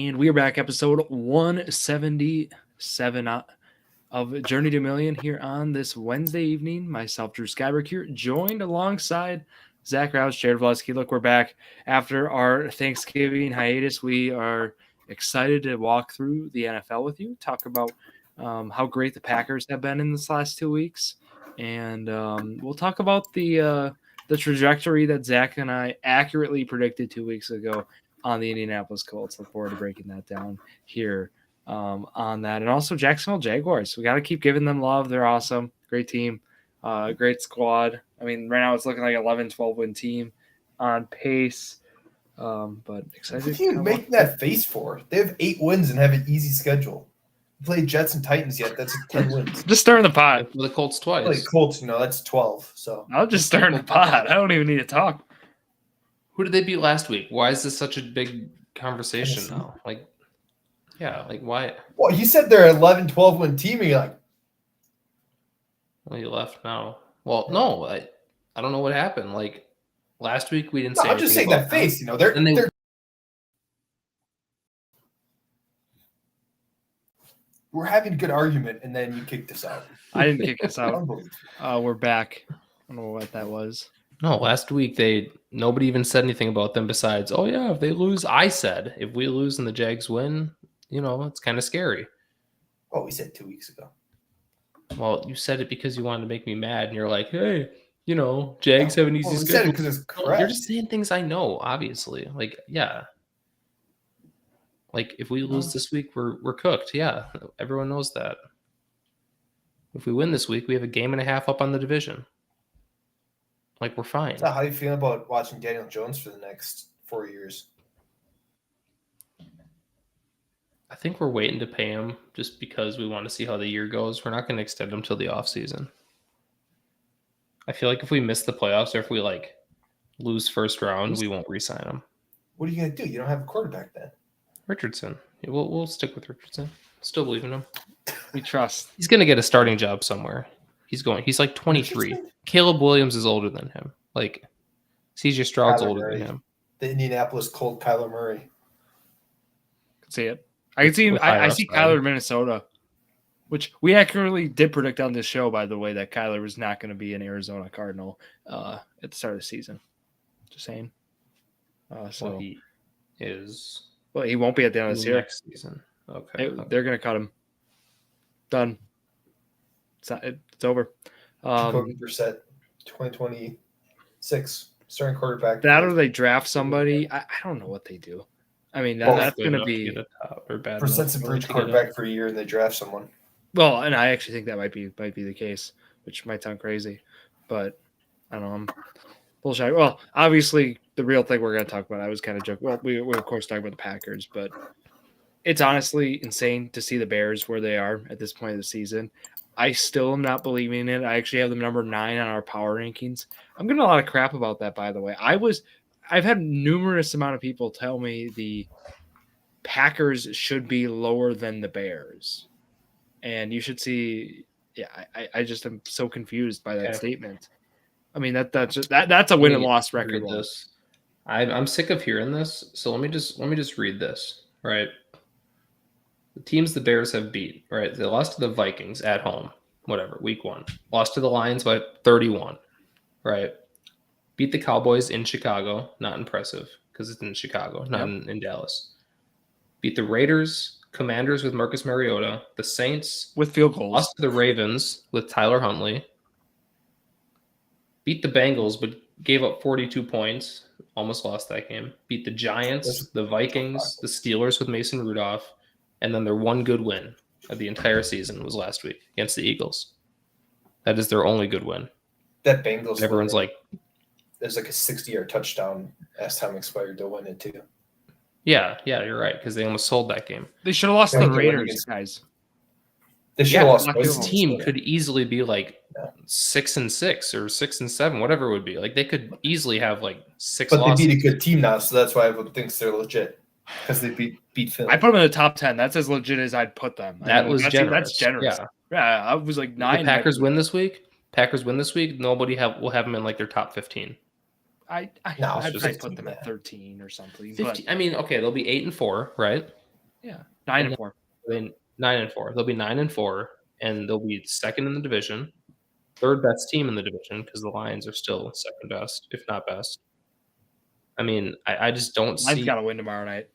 And we are back, episode 177 of Journey to Million here on this Wednesday evening. Myself, Drew Skyberg here, joined alongside Zack Rausch, Valleskey. Look, we're back after our Thanksgiving hiatus. We are excited to walk through the NFL with you, talk about how great the Packers have been in this last 2 weeks, and we'll talk about the trajectory that Zack and I accurately predicted 2 weeks ago on the Indianapolis Colts. Look forward to breaking that down here on that. And also Jacksonville Jaguars. We got to keep giving them love. They're awesome. Great team. Great squad. I mean, right now it's looking like 11-12 win team on pace. But excited. What are you making that face for? They have 8 wins and have an easy schedule. Played Jets and Titans yet. That's 10 wins. Just stirring the pot. The Colts twice. Play Colts, that's 12. So I'll just stir in the pot. I don't even need to talk. Who did they beat last week? Why is this such a big conversation now? Why? Well, you said they're an 11-12 win team, and you're like, well, you left now. Well, no, I don't know what happened. Like last week, we didn't say. I'm just saying that face. They're we're having a good argument, and then you kicked us out. I didn't kick us out. We're back. I don't know what that was. No, last week nobody even said anything about them besides, oh yeah, if they lose. I said if we lose and the Jags win, it's kind of scary. Oh, we said 2 weeks ago. Well, you said it because you wanted to make me mad, and you're like, hey, Jags have an easy schedule. Said it because it's correct. You're just saying things I know, obviously. Like, yeah. Like, if we lose this week, we're cooked. Yeah, everyone knows that. If we win this week, we have a game and a half up on the division. Like, we're fine. So how do you feel about watching Daniel Jones for the next 4 years? I think we're waiting to pay him just because we want to see how the year goes. We're not going to extend him till the offseason. I feel like if we miss the playoffs or if we, lose first round, we won't re-sign him. What are you going to do? You don't have a quarterback then. Richardson. Yeah, we'll stick with Richardson. Still believe in him. We trust. He's going to get a starting job somewhere. He's like 23. Richardson? Caleb Williams is older than him. Like, CJ Stroud's older than him. The Indianapolis Colt Kyler Murray. Can see it. I can see. I see Kyler in Minnesota, which we accurately did predict on this show, by the way, that Kyler was not going to be an Arizona Cardinal at the start of the season. Just saying. So he is. Well, he won't be at the end of this year. Next season. Okay. They're going to cut him. Done. It's over. Jacoby Brissett, 2026 starting quarterback. That or they draft somebody. I don't know what they do. I mean, that's going to be a top or bad. Brissett's a bridge quarterback for a year, and they draft someone. Well, and I actually think that might be the case, which might sound crazy, but I don't know. I'm bullshit. Well, obviously, the real thing we're going to talk about, I was kind of joking. Well, we of course talk about the Packers, but it's honestly insane to see the Bears where they are at this point of the season. I still am not believing it. I actually have them number 9 on our power rankings. I'm getting a lot of crap about that, by the way. I've had numerous amount of people tell me the Packers should be lower than the Bears. And you should see, I just am so confused by that statement. I mean, that's a win and loss record. I'm sick of hearing this. So let me just read this, right? The teams the Bears have beat, right? They lost to the Vikings at home, whatever, week 1. Lost to the Lions by 31, right? Beat the Cowboys in Chicago, not impressive because it's in Chicago, not in Dallas. Beat the Raiders, Commanders with Marcus Mariota, the Saints with field goals. Lost to the Ravens with Tyler Huntley. Beat the Bengals, but gave up 42 points. Almost lost that game. Beat the Giants, the Vikings, the Steelers with Mason Rudolph. And then their one good win of the entire season was last week against the Eagles. That is their only good win. That Bengals. Everyone's like, there's like a 60-yard touchdown as time expired. They'll win it too. Yeah, you're right because they almost sold that game. They should have lost to the Raiders, guys. They should have lost. This team could easily be like 6-6 or 6-7, whatever it would be. Like they could easily have like 6 losses. But they beat a good team now, so that's why everyone thinks they're legit. Because they beat Philly. I put them in the top 10. That's as legit as I'd put them. That's generous. That's generous. Yeah, I was like 9. The Packers win this week. Nobody will have them in like their top 15. I'd put them at 13 or something. 15, I mean, okay, they'll be 8-4, right? Yeah, 9-4. I mean, 9-4. They'll be 9-4, and they'll be second in the division, third best team in the division because the Lions are still second best, if not best. I mean, I just don't Lions see got to win tomorrow night.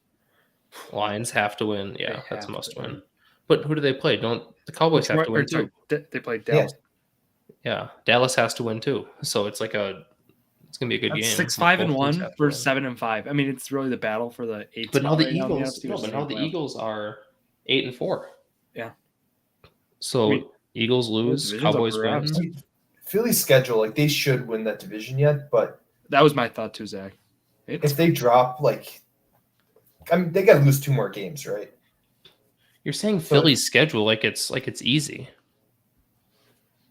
Lions have to win. Yeah, They that's a have must to win. But who do they play? Don't the Cowboys have to win too? They played Dallas. Yeah, Dallas has to win too. So it's like it's gonna be a good That's game. 6-5-1 versus 7-5. I mean, it's really the battle for the 8th But now spot the right now in the Eagles, NFC, no, which but is now the playoff. Eagles are 8-4. Yeah. So I mean, Eagles lose, division's Cowboys up for win. grabs. Philly's schedule, like they should win that division yet, but That was my thought too, Zach. if they drop, like, I mean, they got to lose 2 more games, right? You're saying Philly's schedule like it's easy.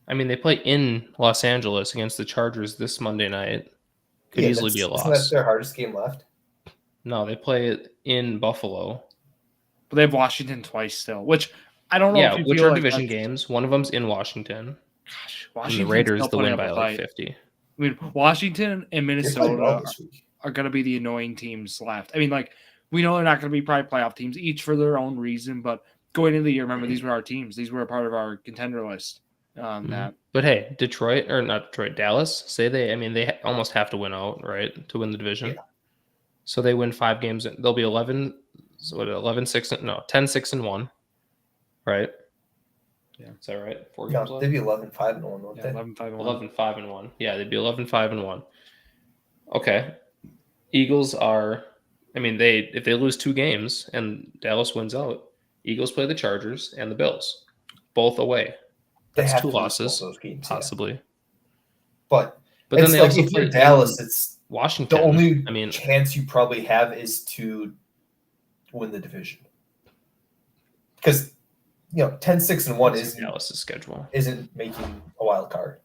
I mean, they play in Los Angeles against the Chargers this Monday night. Could easily be a loss. Isn't that their hardest game left? No, they play it in Buffalo. But they have Washington twice still, which I don't know. Yeah, if you which feel are like division that's- games. One of them's in Washington. Gosh, And Washington the Raiders, they'll win by like 50. I mean, Washington and They played Minnesota well this week. are going to be the annoying teams left. I mean, like, we know they're not going to be probably playoff teams, each for their own reason. But going into the year, remember, these were our teams. These were a part of our contender list. That But hey, Dallas, say they almost have to win out, right, to win the division. Yeah. So they win 5 games. They'll be 10-6-1, right? Yeah. Is that right? 4 games No, left? they'd be 11-5-1, won't they? 11-5-1. 11-5-1. Yeah, they'd be 11-5-1. Okay. Eagles are, if they lose 2 games and Dallas wins out, Eagles play the Chargers and the Bills, both away. They That's have 2 to lose losses, both those games, possibly. yeah. But then it's they like also if you're play Dallas, in it's Washington. the only chance you probably have is to win the division. Because 10-6-1 Dallas's schedule isn't making a wild card.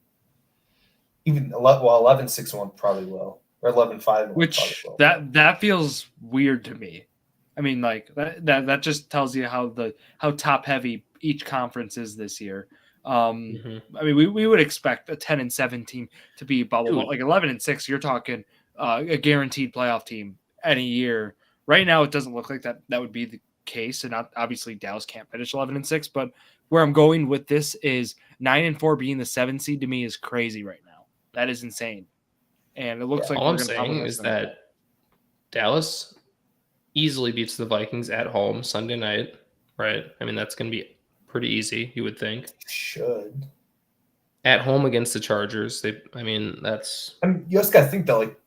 Even 11-6-1 probably will, or 11-5-1 Which probably will. that feels weird to me. I mean, like that just tells you how top heavy each conference is this year. I mean, we would expect a 10-7 team to be bubble, but like 11-6, you're talking a guaranteed playoff team any year. Right now, it doesn't look like that would be the case, and obviously Dallas can't finish 11-6. But where I'm going with this is 9-4 being the 7 seed to me is crazy right now. That is insane, and it looks like all I'm saying is that Dallas easily beats the Vikings at home Sunday night, right? I mean, that's going to be pretty easy, you would think. Should. At home against the Chargers, that's... I mean, you also got to think, though, like,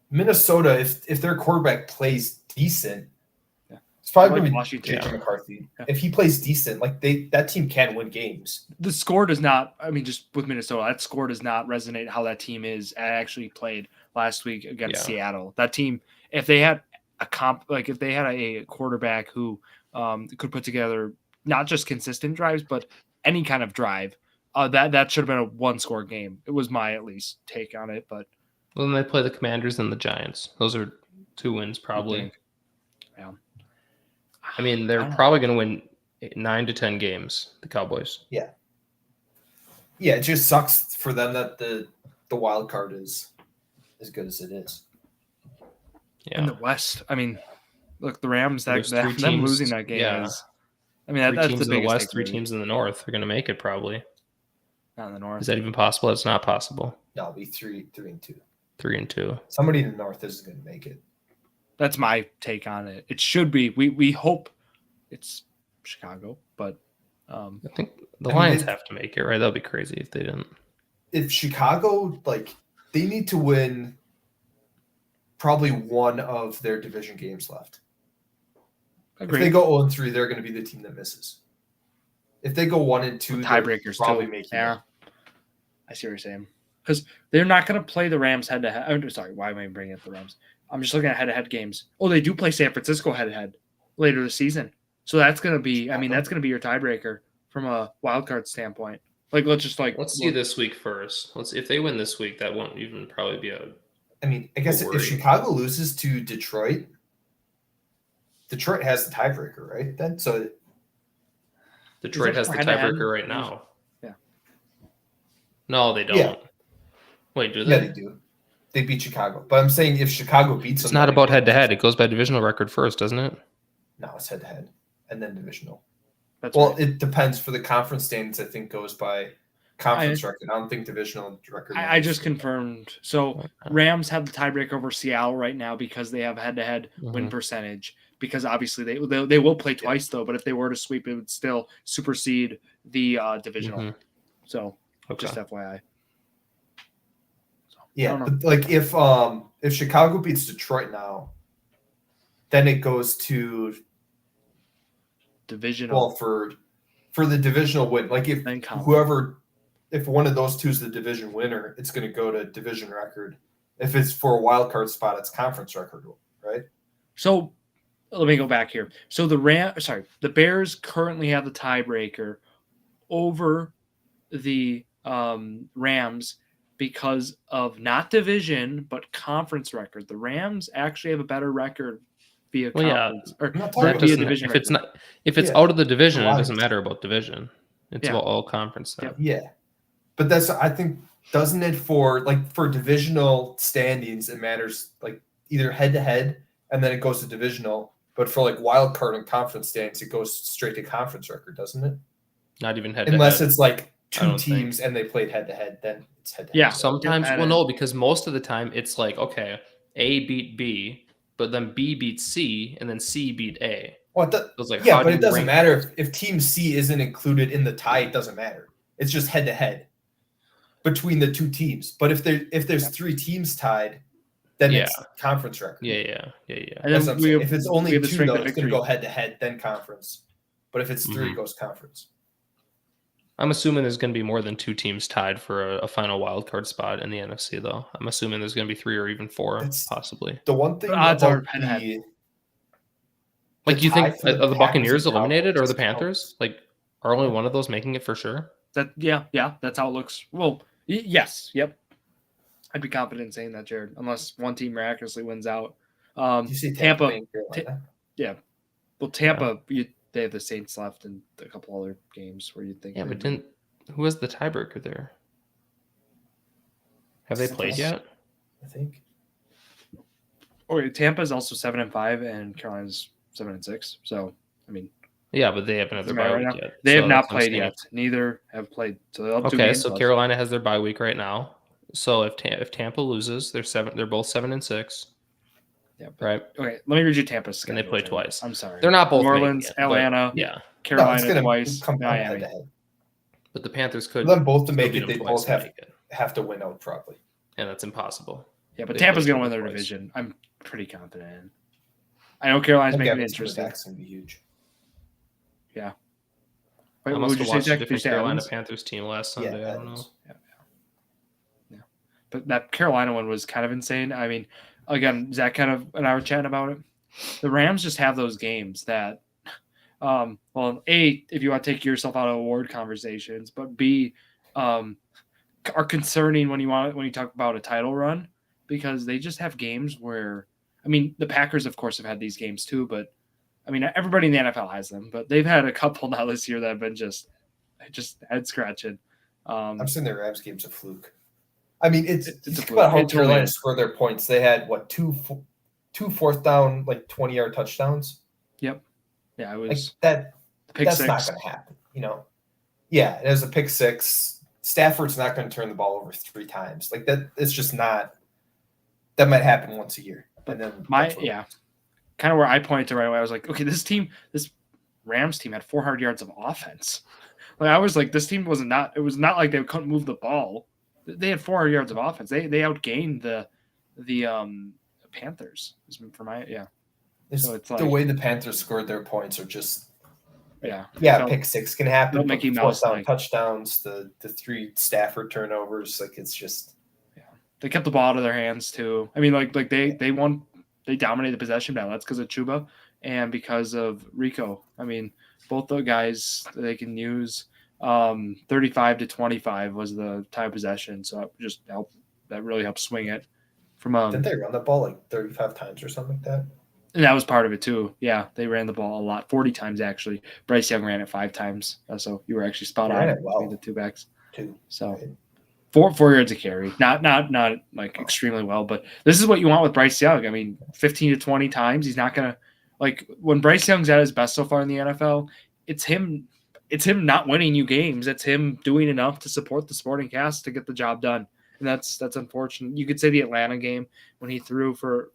Minnesota, if their quarterback plays decent, it's probably going to be Washington. JJ McCarthy. Yeah. If he plays decent, like, that team can win games. The score does not, I mean, just with Minnesota, that score does not resonate how that team is. I actually played last week against Seattle. That team, if they had if they had a quarterback who could put together not just consistent drives, but any kind of drive, that should have been a 1-score game. It was my, at least, take on it. But well, then they play the Commanders and the Giants. Those are 2 wins, probably. Yeah. I mean, they're probably going to win 9 to 10 games, the Cowboys. Yeah. Yeah, it just sucks for them that the wild card is as good as it is. Yeah. In the West, I mean, look, the Rams, them teams, losing that game is, I mean, that's the biggest in the West, takeaway. 3 teams in the North are going to make it, probably. Not in the North. Is that even possible? It's not possible. No, it'll be 3-2. 3-2. Somebody in the North isn't going to make it. That's my take on it. It should be. We hope it's Chicago, but I think the Lions have to make it, right? That would be crazy if they didn't. If Chicago, like, they need to win probably one of their division games left. agreed. If they go 0-3, they're going to be the team that misses. If they go 1-2, tiebreakers probably too. making Yeah, it. I see what you're saying. Because they're not going to play the Rams head to head. Sorry, why am I bringing up the Rams? I'm just looking at head to head games. Oh, they do play San Francisco head to head later this season. So that's going to be. I mean, that's going to be your tiebreaker from a wild card standpoint. Like, let's see this week first. If they win this week, that won't even probably be a. I mean, I guess if Chicago loses to Detroit, Detroit has the tiebreaker, right? Then so Detroit has the tiebreaker right now. Yeah. No, they don't. Yeah. Wait, do they? Yeah, they do. They beat Chicago. But I'm saying if Chicago beats them, it's not about head to head. It goes by divisional record first, doesn't it? No, it's head to head. and then divisional. That's Well, right. it depends. For the conference standings, I think goes by conference record. I don't think divisional record. I just confirmed. So Rams have the tiebreaker over Seattle right now because they have head-to-head win percentage. Because obviously they will play twice though, but if they were to sweep, it would still supersede the divisional. So just FYI. Yeah, but like if Chicago beats Detroit now, then it goes to divisional. Well, for the divisional win, like if one of those two is the division winner, it's going to go to division record. If it's for a wild card spot, it's conference record, right? So let me go back here. So the Bears currently have the tiebreaker over the Rams because of not division but conference record. The Rams actually have a better record via conference or via division. If it's out of the division, it doesn't matter about division. It's about all conference stuff. Yeah, but that's, I think, doesn't it for divisional standings? It matters like either head to head and then it goes to divisional. But for like wild card and conference standings, it goes straight to conference record, doesn't it? Not even head to head. Unless it's like two teams and they played head to head, then it's head to head. Yeah, sometimes. Well, no, because most of the time it's like, okay, A beat B, but then B beat C, and then C beat A. Well, but it doesn't matter if Team C isn't included in the tie. It doesn't matter. It's just head to head between the two teams. But if there's three teams tied, then it's conference record. Yeah. And then if it's only two, though, it's going to go head to head, then conference. But if it's three, it goes conference. I'm assuming there's going to be more than two teams tied for a final wild card spot in the NFC, though. I'm assuming there's going to be 3 or even 4, possibly. The one thing about like, you think are the Buccaneers eliminated or the Panthers? Like, are only one of those making it for sure? Yeah, that's how it looks. Well, yes, yep. I'd be confident in saying that, Jared, unless one team miraculously wins out. You see Tampa. Yeah. Well, Tampa, they have the Saints left and a couple other games where you'd think. Yeah, but who was the tiebreaker there? Have they played yet? I think. Okay, Tampa is also 7-5 and Carolina's 7-6. So, I mean. Yeah, but they haven't had their bye week yet. They have not played yet. Neither have played. So they'll have 2 games so Carolina has their bye week right now. So if Tampa loses, they're both 7-6. Yeah. Right. Okay. Let me read you Tampa's schedule. And they play twice. I'm sorry. They're not both New Orleans, Atlanta, Carolina twice, Miami. But the Panthers could. For them both to make it, they both have to win out probably. And that's impossible. Yeah, but Tampa's going to win their division. I'm pretty confident in. I know Carolina's making it interesting. That's going to be huge. Yeah. Wait, I must have watched a different Carolina Panthers team last Sunday. I don't know. Yeah. But that Carolina one was kind of insane. I mean, again, Zach and I were chatting about it. The Rams just have those games that, well, A, if you want to take yourself out of award conversations, but B, are concerning when you talk about a title run, because they just have games where, I mean, the Packers, of course, have had these games too, but I mean, everybody in the NFL has them, but they've had a couple now this year that have been just head scratching. I'm saying the Rams game's a fluke. I mean, it's about how Carolina scored their points. They had two fourth down, like 20-yard touchdowns. Yep. Yeah, it was like that. That's not going to happen. Yeah, it was a pick six. Stafford's not going to turn the ball over 3 times. Like that. It's just not. That might happen once a year. And then kind of where I pointed to right away. I was like, okay, this Rams team had 400 yards of offense. Like I was like, this team was not like they couldn't move the ball. They had 400 yards of offense. They outgained the Panthers. So it's like, the way the Panthers scored their points are just pick six can happen. Mickey Mouse touchdowns, the 3 Stafford turnovers. Like it's just they kept the ball out of their hands too. I mean, like they won. They dominated the possession battle. That's because of Chuba and because of Rico. I mean, both the guys they can use. 35-25 was the time possession, so it just helped. That really helped swing it. Did they run the ball like 35 times or something like that? And that was part of it too. Yeah, they ran the ball a lot, 40 times actually. Bryce Young ran it 5 times, so you were actually spot on between the 2 backs. 2. So 4 yards a carry, not like extremely well, but this is what you want with Bryce Young. I mean, 15 to 20 times. He's not gonna. Like when Bryce Young's at his best so far in the NFL, it's him not winning you games. It's him doing enough to support the supporting cast to get the job done. And that's unfortunate. You could say the Atlanta game when he threw for,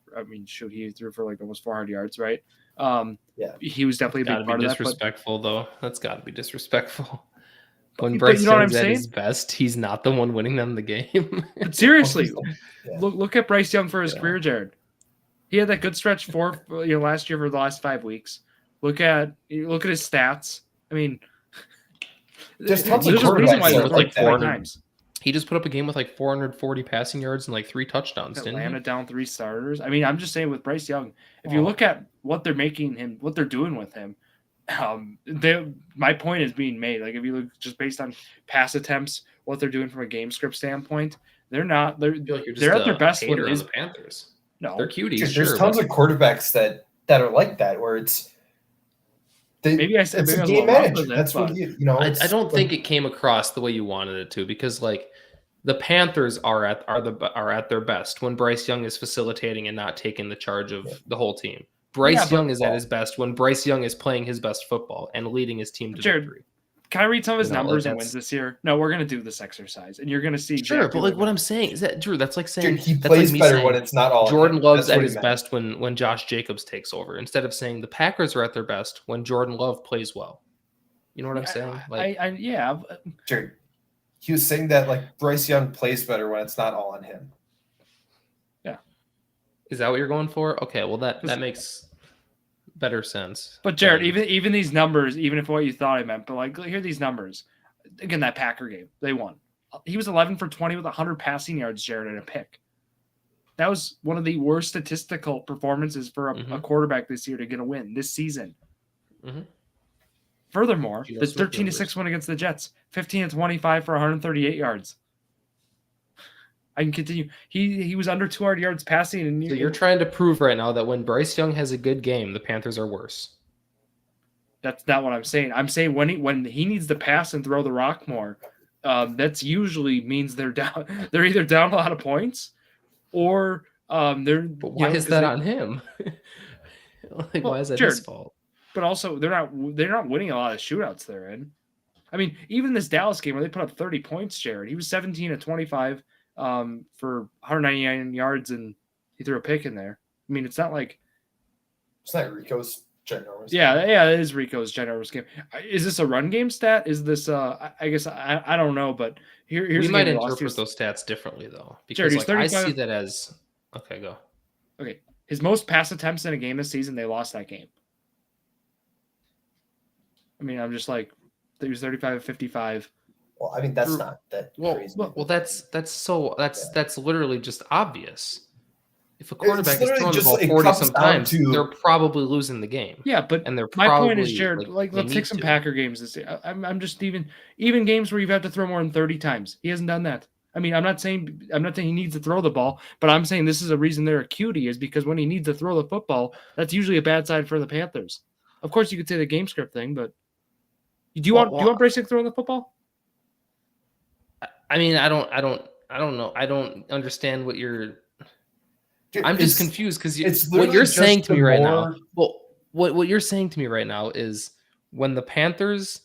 he threw for like almost 400 yards, right? He was definitely a big part of that. Disrespectful, though. That's got to be disrespectful. When Bryce Bryce Young's at his best, he's not the one winning them the game. But seriously, look at Bryce Young for his career, Jared. He had that good stretch last year for the last 5 weeks. Look at his stats. I mean, there's tons of reason why he with like 4 times. He just put up a game with like 440 passing yards and like 3 touchdowns. Atlanta down 3 starters. I mean, I'm just saying with Bryce Young, if you look at what they're doing with him, my point is being made. Like if you look just based on pass attempts, what they're doing from a game script standpoint, they're at their best on the Panthers. No, they're cuties. Dude, there's tons of quarterbacks that are like that, where it's it's a game manager. That's what I don't think it came across the way you wanted it to, because like the Panthers are at their best when Bryce Young is facilitating and not taking the charge of the whole team. Bryce Young is at his best when Bryce Young is playing his best football and leading his team to victory. Can I read some of his numbers and wins this year? No, we're going to do this exercise, and you're going to see. Sure, but like what I'm saying is that, Drew, that's like saying he plays better when it's not all. Jordan Love's at his best when Josh Jacobs takes over, instead of saying the Packers are at their best when Jordan Love plays well. You know what I'm saying? Jared, he was saying that like Bryce Young plays better when it's not all on him. Yeah. Is that what you're going for? Okay, well that makes better sense. But Jared, even these numbers, even if what you thought I meant, but like here are these numbers. Again, that Packer game, they won. He was 11 for 20 with 100 passing yards, Jared, and a pick. That was one of the worst statistical performances for a quarterback this year to get a win this season. Mm-hmm. Furthermore, the 13-6 win against the Jets, 15-25 for 138 yards. I can continue. He was under 200 yards passing. And so you're trying to prove right now that when Bryce Young has a good game, the Panthers are worse. That's not what I'm saying. I'm saying when he needs to pass and throw the rock more, that's usually means they're down. They're either down a lot of points, or they're. But why is that on him? Why is that his fault? But also, they're not winning a lot of shootouts they're in. I mean, even this Dallas game where they put up 30 points, Jared, he was 17-25 for 199 yards, and he threw a pick in there. I mean, it's not like it's not Rico's ginormous. Yeah, it is Rico's ginormous game. Is this a run game stat? Is this? I guess I don't know, but here's we might interpret those stats differently though, because Jared, I see that as okay. Go. Okay, his most pass attempts in a game this season, they lost that game. I mean, I'm just like, he was 35-55. Well, I mean, that's not that crazy. Well, that's literally just obvious. If a quarterback is throwing the ball 40 sometimes, they're probably losing the game. Yeah, but my point is, Jared, let's take some Packer games this year. I'm just even games where you've had to throw more than 30 times. He hasn't done that. I mean, I'm not saying he needs to throw the ball, but I'm saying this is a reason they're a cutie, is because when he needs to throw the football, that's usually a bad side for the Panthers. Of course, you could say the game script thing, but do you want Bryce Young throwing the football? I mean, I don't know. I don't understand what you're. I'm just confused because what you're saying to me right now. Well, what you're saying to me right now is when the Panthers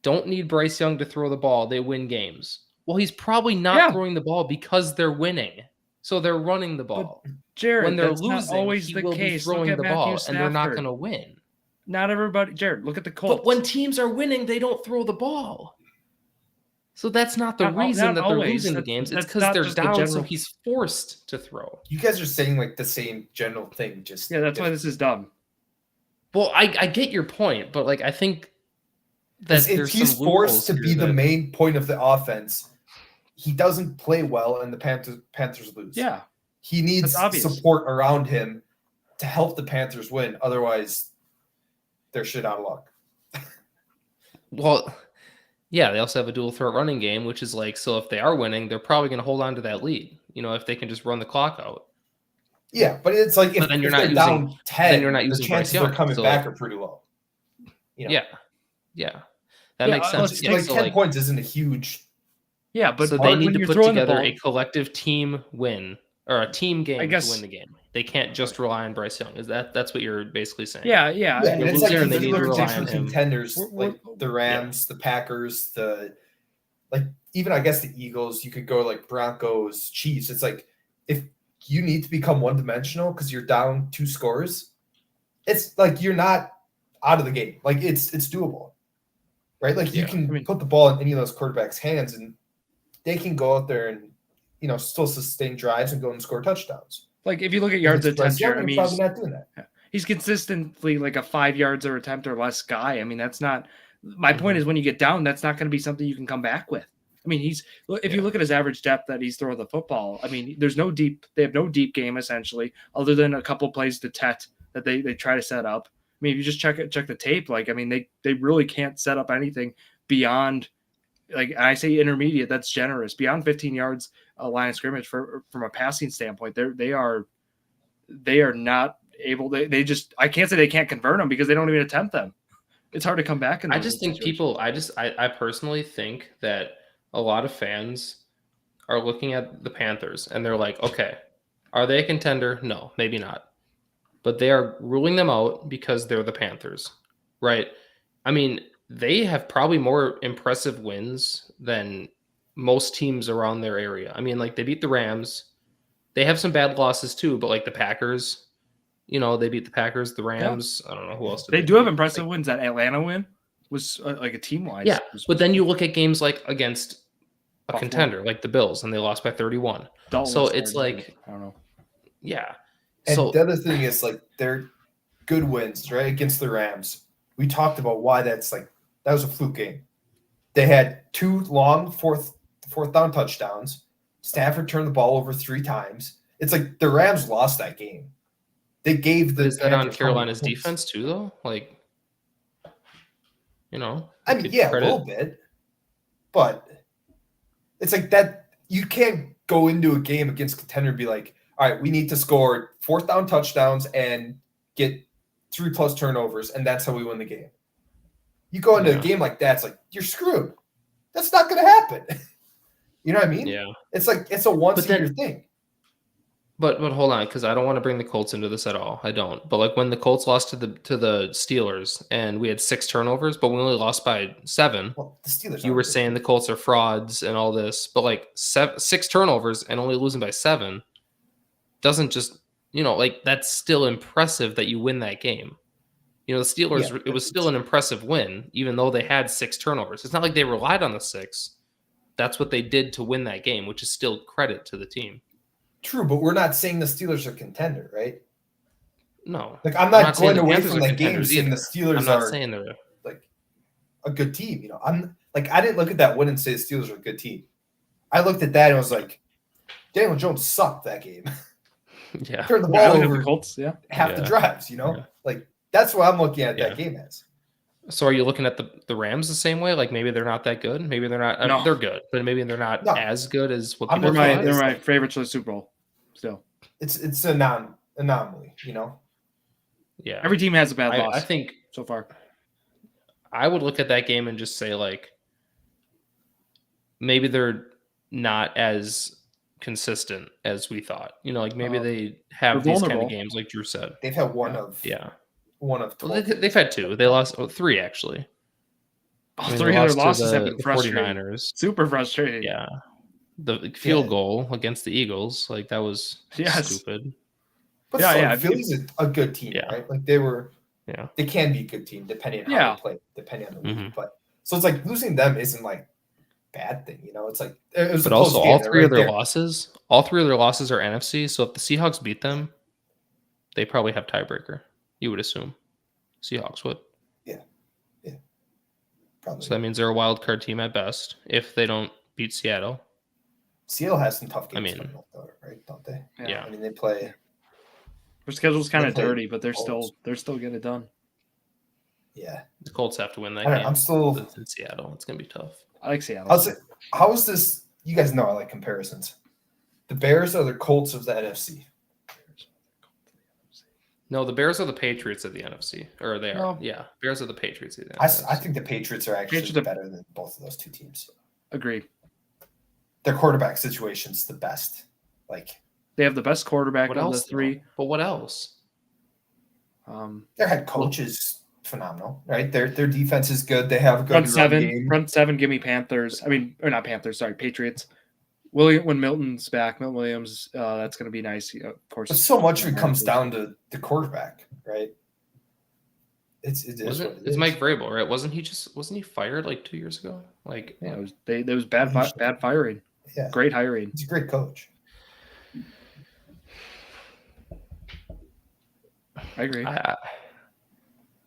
don't need Bryce Young to throw the ball, they win games. Well, he's probably not throwing the ball because they're winning, so they're running the ball. But Jared, when they're that's losing, not always he the will case. be throwing the ball, Stafford. and they're not going to win. Not everybody, Jared. Look at the Colts. But when teams are winning, they don't throw the ball. So that's not the reason that they're losing the games. It's because they're down, so he's forced to throw. You guys are saying like the same general thing. That's why this is dumb. Well, I get your point, but like I think that if he's forced to be the main point of the offense, he doesn't play well, and the Panthers lose. Yeah, he needs support around him to help the Panthers win. Otherwise, they're shit out of luck. Well. Yeah, they also have a dual threat running game, which is like, so if they are winning, they're probably going to hold on to that lead, if they can just run the clock out. Yeah, but it's like if they're down 10, then you're not using the chances they're coming back are pretty low. Yeah. That makes sense. Like 10 points isn't a huge... Yeah, but so they need to put together a collective team win, or a team game guess- to win the game. They can't just rely on Bryce Young. That's what you're basically saying? Yeah. Yeah, And and it's loser like and they if need you to look at rely on different him. contenders, We're- like the Rams, the Packers, like even I guess the Eagles. You could go like Broncos, Chiefs. It's like if you need to become one-dimensional because you're down 2 scores, it's like you're not out of the game. Like it's doable, right? Like you Yeah, can put the ball in any of those quarterbacks' hands, and they can go out there and still sustain drives and go and score touchdowns. Like if you look at yards If it's attempt Bryce Young, here, I you're mean, probably not doing that. he's consistently like a 5 yards or attempt or less guy. I mean, that's not my point is when you get down, that's not going to be something you can come back with. I mean, if you look at his average depth that he's throwing the football, I mean, they have no deep game essentially, other than a couple plays to Tet that they try to set up. I mean, if you just check the tape, like, I mean, they really can't set up anything beyond, like I say intermediate, that's generous, beyond 15 yards line of scrimmage from a passing standpoint. They are not able. They just, I can't say they can't convert them because they don't even attempt them. It's hard to come back. I just think I personally think that a lot of fans are looking at the Panthers and they're like, okay, are they a contender? No, maybe not. But they are ruling them out because they're the Panthers, right? I mean, they have probably more impressive wins than most teams around their area. I mean, like they beat the Rams. They have some bad losses too, but like the Packers, they beat the Packers, the Rams. Yeah. I don't know who else. They do have impressive wins. That Atlanta win was like a team-wise. Yeah, but then you look at games like against a Buffalo. contender like the Bills, and they lost by 31. So it's like, I don't know. Yeah. And so the other thing is like they're good wins, right? Against the Rams. We talked about why that was a fluke game. They had 2 long fourth down touchdowns. Stafford turned the ball over 3 times. It's like the Rams lost that game. They gave the is that on Panthers Carolina's points. defense too, though? Like, I mean, yeah, a little bit, but it's like that. You can't go into a game against contender and be like, all right, we need to score 4th down touchdowns and get 3+ turnovers, and that's how we win the game. You go into a game like that, it's like you're screwed. That's not going to happen. You know what I mean? Yeah. It's like it's a once-a-year thing. But hold on, because I don't want to bring the Colts into this at all. I don't. But like when the Colts lost to the Steelers and we had 6 turnovers, but we only lost by 7. Well, the Steelers. You were saying the Colts are frauds and all this, but like 6 turnovers and only losing by 7 doesn't just like that's still impressive that you win that game. The Steelers, it was still an impressive win, even though they had 6 turnovers. It's not like they relied on the 6. That's what they did to win that game, which is still credit to the team. True, but we're not saying the Steelers are contender, right? No. Like I'm not going away Panthers from are that game saying the Steelers I'm not are saying they're like a good team. I'm like I didn't look at that win and say the Steelers are a good team. I looked at that and was like, Daniel Jones sucked that game. Yeah. Turned the ball over the Colts, half the drives, Like that's what I'm looking at that game as. So are you looking at the Rams the same way? Like maybe they're not that good. Maybe they're not. No. They're good, but maybe they're not as good as what I'm people. They're my favorites for the Super Bowl. Still, it's an anomaly, Yeah. Every team has a bad loss. I think so far. I would look at that game and just say like maybe they're not as consistent as we thought. Like maybe they have these kind of games, like Drew said. They've had one of 12. Well, they've had 2. They lost 3 actually. All 3 of their losses have been the frustrating. 49ers. Super frustrating. Yeah. The field goal against the Eagles, like that was stupid. But Philly's a good team, right? Like they can be a good team depending on how they play, depending on the week. But so it's like losing them isn't like bad thing, It's like it was. But also, all 3 of their losses are NFC. So if the Seahawks beat them, they probably have tiebreaker. You would assume Seahawks would. Yeah. Probably. So that means they're a wild card team at best if they don't beat Seattle. Seattle has some tough games coming up, though, right? Don't they? Yeah. I mean, they play. Their schedule's kind of dirty, but they're still getting it done. Yeah. The Colts have to win that game. I'm still in Seattle. It's gonna be tough. I like Seattle. How is this? You guys know I like comparisons. The Bears are the Colts of the NFC. No, the Bears are the Patriots of the NFC, or they are. No. Yeah, Bears are the Patriots of the NFC. I think the Patriots are actually better than both of those 2 teams. Agreed. Their quarterback situation's the best. Like They have the best quarterback What of else? the three. Though? But what else? Their head coach is phenomenal, right? Their defense is good. They have a good Front run game. front seven. Give me Panthers. Or not Panthers. Sorry, Patriots. When Milton's back, Milton Williams. That's going to be nice. Of course. But so much of it comes down to the quarterback, right? It is Mike Vrabel, right? Wasn't he fired like 2 years ago? Like, yeah, it was bad firing. Yeah, great hiring. He's a great coach. I agree.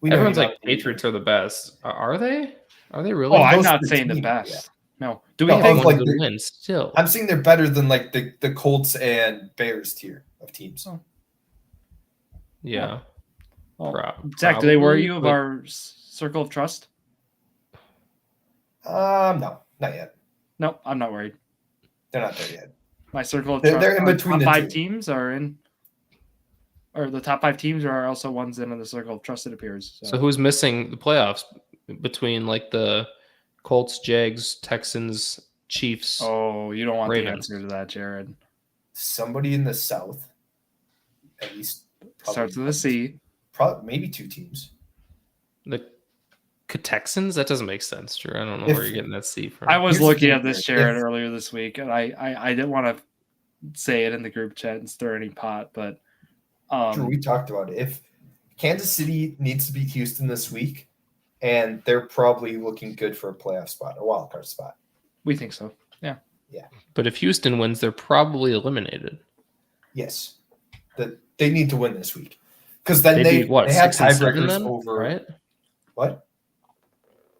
Everyone's like Patriots are the best. Are they? Are they really? Oh, I'm not saying the best. Yeah. No. Do we think like win still? I'm saying they're better than like the Colts and Bears tier of teams. Oh. Yeah. Zach, do they worry you of our circle of trust? No, not yet. No, I'm not worried. They're not there yet. My circle of trust. They're in between the top 5 two. teams are in, or the top 5 teams are also ones in the circle of trust. It appears. So who's missing the playoffs between like the Colts, Jags, Texans, Chiefs? Oh, you don't want Ravens. the answer to that, Jared. Somebody in the South, at least. Starts with a C. Probably maybe 2 teams. The Texans? That doesn't make sense, Drew. I don't know where you're getting that C from. I was looking at this, Jared, earlier this week, and I didn't want to say it in the group chat and stir any pot, but Drew, we talked about it. If Kansas City needs to beat Houston this week, and they're probably looking good for a playoff spot, a wild card spot. We think so. Yeah. Yeah. But if Houston wins, they're probably eliminated. Yes. They need to win this week. Because then they have tiebreakers over. Right? What?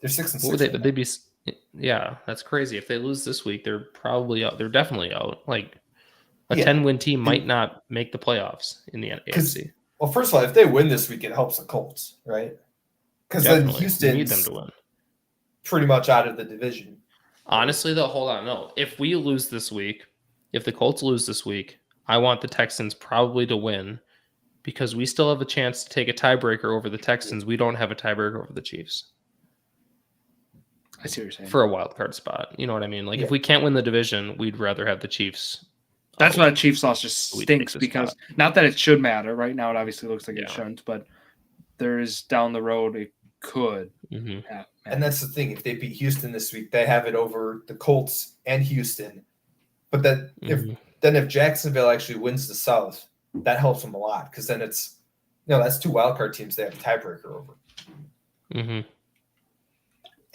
They're 6-6. They'd be, yeah, that's crazy. If they lose this week, they're probably out. They're definitely out. Like a 10-win team might not make the playoffs in the AFC. Well, first of all, if they win this week, it helps the Colts, right? Because then Houston need them to win. Pretty much out of the division. Honestly, though, hold on. No, if we lose this week, if the Colts lose this week, I want the Texans probably to win because we still have a chance to take a tiebreaker over the Texans. We don't have a tiebreaker over the Chiefs. I see what you're saying. For a wild card spot. You know what I mean? Like, if we can't win the division, we'd rather have the Chiefs. That's why the Chiefs loss just stinks because not that it should matter. Right now, it obviously looks like it shouldn't, but there is down the road it could. Mm-hmm. And that's the thing. If they beat Houston this week, they have it over the Colts and Houston. But that if Jacksonville actually wins the South, that helps them a lot because then it's that's 2 wildcard teams they have a tiebreaker over. Mm-hmm.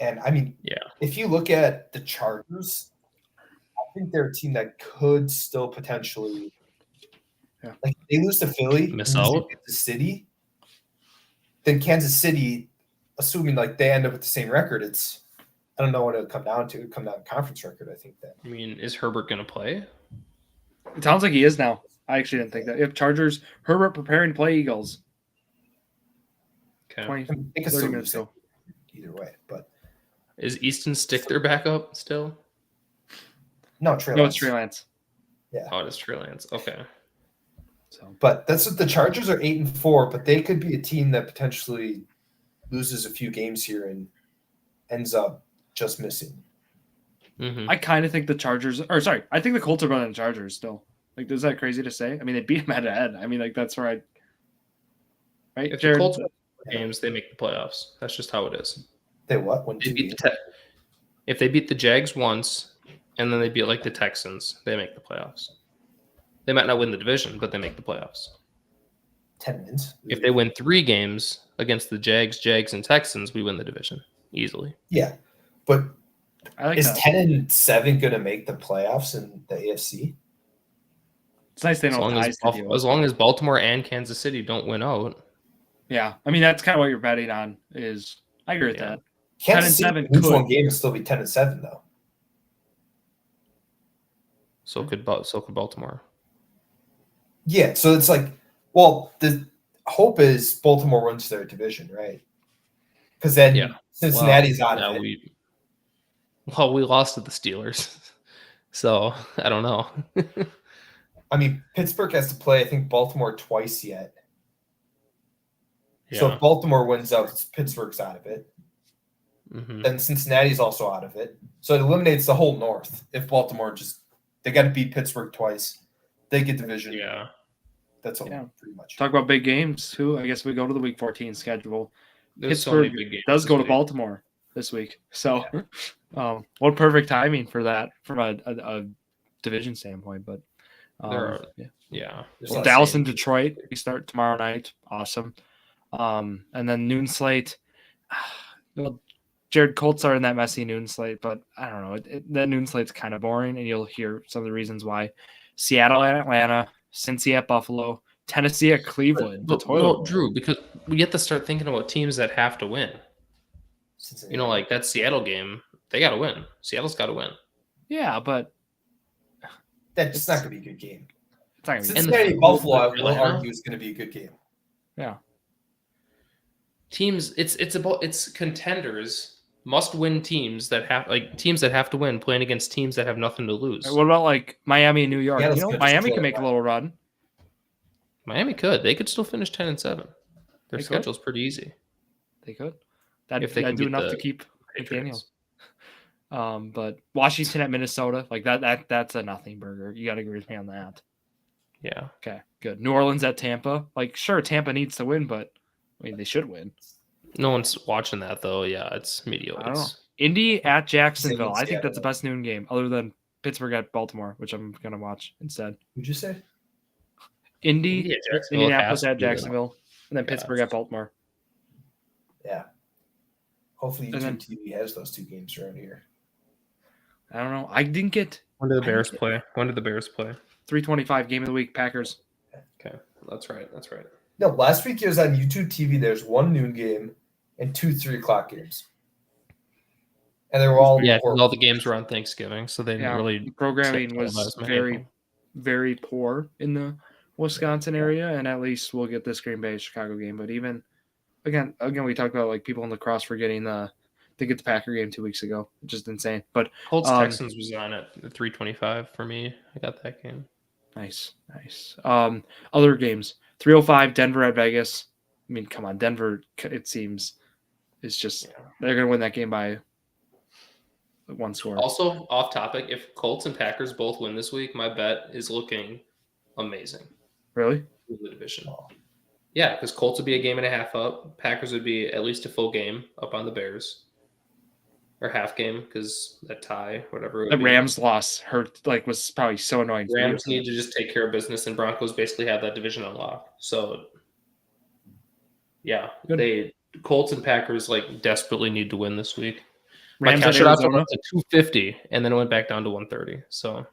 And I mean, if you look at the Chargers, I think they're a team that could still potentially, like, if they lose to Philly, miss out to City, then Kansas City, assuming like they end up with the same record, I don't know what it would come down to. It would come down to conference record, I think. Then I mean, is Herbert going to play? It sounds like he is now. I actually didn't think that. If Chargers, Herbert preparing to play Eagles. Okay. 30 minutes ago. Either way, but is Easton Stick their backup still? No, Trey Lance. It's Trey Lance. Yeah. Oh, it's Trey Lance. Okay. But that's what the Chargers are 8-4, but they could be a team that potentially loses a few games here and ends up just missing. Mm-hmm. I kind of think the Chargers, I think the Colts are better than the Chargers still. Like, is that crazy to say? I mean, they beat them head-to-head. I mean, like, that's right. Right, if Jared? the Colts win games, they make the playoffs. That's just how it is. They what? If they beat the Jags once, and then they beat like the Texans, they make the playoffs. They might not win the division, but they make the playoffs. 10 wins. If they win 3 games against the Jags, and Texans, we win the division easily. Yeah, but is that. 10-7 going to make the playoffs in the AFC? It's nice they don't as long as Baltimore and Kansas City don't win out. Yeah, I mean that's kind of what you're betting on. I agree with that. Kansas City lose one game and still be 10-7 though. So could Baltimore. Yeah, so it's like, well, the hope is Baltimore wins their division, right? Because then Cincinnati's out of it. We lost to the Steelers, so I don't know. I mean, Pittsburgh has to play, I think, Baltimore twice yet. Yeah. So if Baltimore wins out, Pittsburgh's out of it. Mm-hmm. Then Cincinnati's also out of it. So it eliminates the whole North if Baltimore they got to beat Pittsburgh twice. They get division. Yeah. That's all. Yeah. Pretty much. Talk about big games too. I guess we go to the Week 14 schedule. There's so many Pittsburgh big games. does go to this week. Baltimore this week. So, what perfect timing for that from a division standpoint. But Yeah. There's well, lots Dallas of- and Detroit, we start tomorrow night. Awesome. And then noon slate. Well, Jared Colts are in that messy noon slate, but I don't know. That noon slate's kind of boring, and you'll hear some of the reasons why. Seattle at Atlanta, Cincy at Buffalo, Tennessee at Cleveland. But no, Drew, because we have to start thinking about teams that have to win. Cincinnati. You know, like that Seattle game, they got to win. Seattle's got to win. Yeah, but That's not going to be a good game. it's not gonna be. Cincinnati Buffalo, I will Atlanta? argue, is going to be a good game. Yeah. Teams, it's contenders, must-win teams that have to win, playing against teams that have nothing to lose. What about like Miami and New York? Yeah, You let's know, go Miami destroy can make a that. little run. Miami they could still finish 10-7. Their They could. schedule's pretty easy. They could. That If they can do beat enough the to keep McDaniel. Patriots. But Washington at Minnesota, like that's a nothing burger. You got to agree with me on that. Yeah. Okay, good. New Orleans at Tampa. Like, sure, Tampa needs to win, but I mean, they should win. No one's watching that though. Yeah, it's mediocre. I don't know. Indy at Jacksonville. I think Seattle. that's the best noon game, other than Pittsburgh at Baltimore, which I'm gonna watch instead. Who'd you say? Indy, Jacksonville Indianapolis has to at be there. Jacksonville, and then Yeah. Pittsburgh at Baltimore. Yeah. Hopefully, And then- YouTube TV has those two games around here. I don't know. I didn't get When did the I Bears think- play? When did the Bears play? 325 game of the week. Packers. Okay, that's right. No, last week it was on YouTube TV. There's one noon game and 2 3:00 games, and they were all Yeah, 'cause horrible. all the games were on Thanksgiving, so they didn't Yeah, really. programming check was televised many of very, them. very poor in the Wisconsin area, and at least we'll get this Green Bay Chicago game. But even again, we talked about like people in lacrosse forgetting they get the Packer game 2 weeks ago, just insane. But Colts Texans was on at 325 for me. I got that game. nice. Other games, 305 Denver at Vegas. I mean, come on, Denver. It seems is just they're gonna win that game by one score. Also, off topic, if Colts and Packers both win this week, my bet is looking amazing Really? in the division. Yeah, because Colts would be a game and a half up. Packers would be at least a full game up on the Bears. Or half game, because that tie, whatever. it The would be. Rams loss was probably so annoying. for you. Rams need to just take care of business, and Broncos basically have that division unlocked. So, yeah, Good. Colts and Packers like desperately need to win this week. My Rams at cash odds Arizona. went up to 250, and then it went back down to 130. So,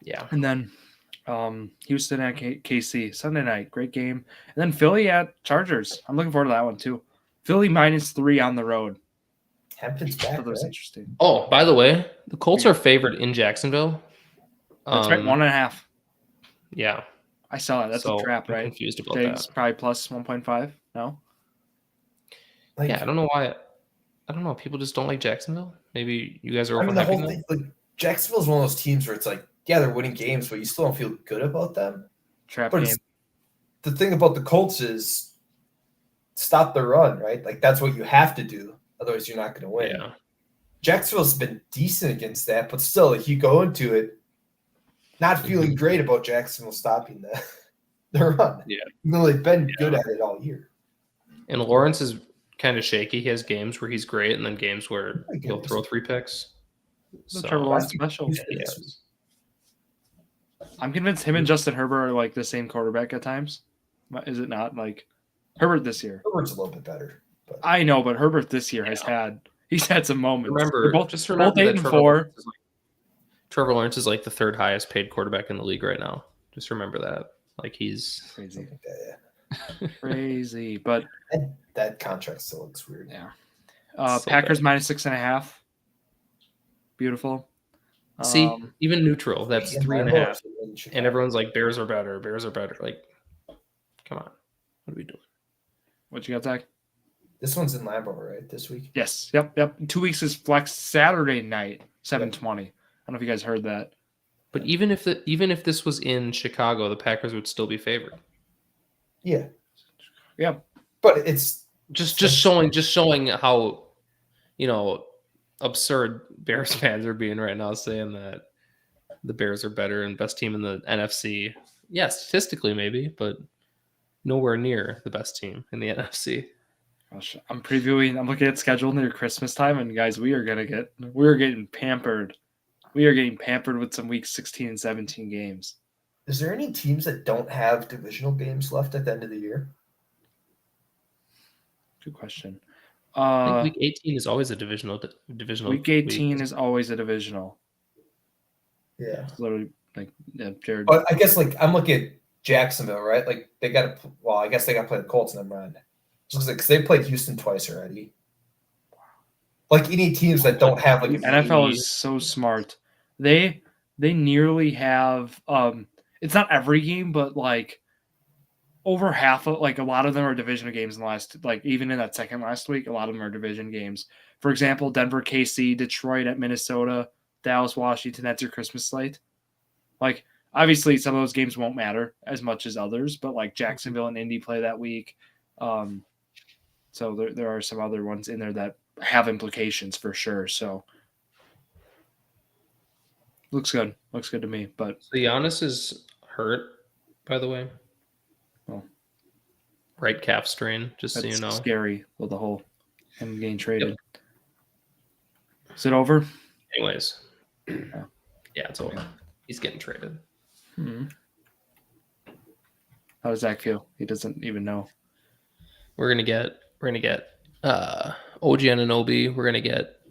yeah, And then Houston at KC Sunday night, great game. And then Philly at Chargers. I'm looking forward to that one too. Philly -3 on the road. Hampton's I back. thought that was Right? interesting. Oh, by the way, the Colts are favored in Jacksonville. That's right, 1.5. Yeah, I saw that. That's so a trap, I'm right? confused about Jags that. probably plus 1.5. No, Like, Yeah, I don't know why. I don't know. People just don't like Jacksonville. Maybe you guys are I mean, the overhyping whole them. thing, like Jacksonville's one of those teams where it's like, yeah, they're winning games, but you still don't feel good about them. trap But game. it's, the thing about the Colts is stop the run, right? Like that's what you have to do. Otherwise, you're not going to win. Yeah. Jacksonville's been decent against that, but still, like you go into it not feeling great about Jacksonville stopping the run. Yeah. Even though they've been good at it all year. And Lawrence is kind of shaky. He has games where he's great, and then games where My he'll goodness. throw 3 picks. The So, Trevor Lawrence special. yes. I'm convinced him and Justin Herbert are like the same quarterback at times. Is it not? Like Herbert this year? Herbert's a little bit better. But I know, but Herbert this year he's had some moments. Remember, They're just remember both 8 that and 4. Trevor Lawrence is like the 3rd highest paid quarterback in the league right now. Just remember that. Like he's Crazy, something like that, yeah. crazy. But That contract still looks weird. yeah, So Packers bad. -6.5. Beautiful. See, even neutral, that's In 3.5. Lambeau, in Chicago. And everyone's like, Bears are better. Bears are better. Like, come on. What are we doing? What you got, Zach? This one's in Lambeau, right? This week. Yes. Yep. 2 weeks is flex Saturday night, 7:20. I don't know if you guys heard that. But even if this was in Chicago, the Packers would still be favored. Yeah, Yeah. but it's Just showing how, absurd Bears fans are being right now, saying that the Bears are better and best team in the NFC. Yeah, statistically maybe, but nowhere near the best team in the NFC. Gosh, I'm looking at schedule near Christmas time, and guys, we're getting pampered. We are getting pampered with some week 16 and 17 games. Is there any teams that don't have divisional games left at the end of the year? Good question. I think week 18 is always a divisional. Week 18 is always a divisional. Yeah. It's literally like Jared. But I guess like I'm looking at Jacksonville, right? Like they got to. Well, I guess they got to play the Colts. Never mind. Because they played Houston twice already. Like any teams that don't have like NFL is so smart. They nearly have it's not every game, but like over half of like a lot of them are divisional games in the last, like even in that second last week, a lot of them are division games. For example, Denver, KC, Detroit at Minnesota, Dallas, Washington, that's your Christmas slate. Like obviously some of those games won't matter as much as others, but like Jacksonville and Indy play that week. So there are some other ones in there that have implications for sure. So looks good to me. But so Giannis is hurt, by the way. Well, right calf strain, just so you know. Scary with the whole him getting traded. Yep. Is it over? Anyways, yeah, it's over. He's getting traded. How does Zach feel? He doesn't even know. We're gonna get OG Anunoby. We're gonna get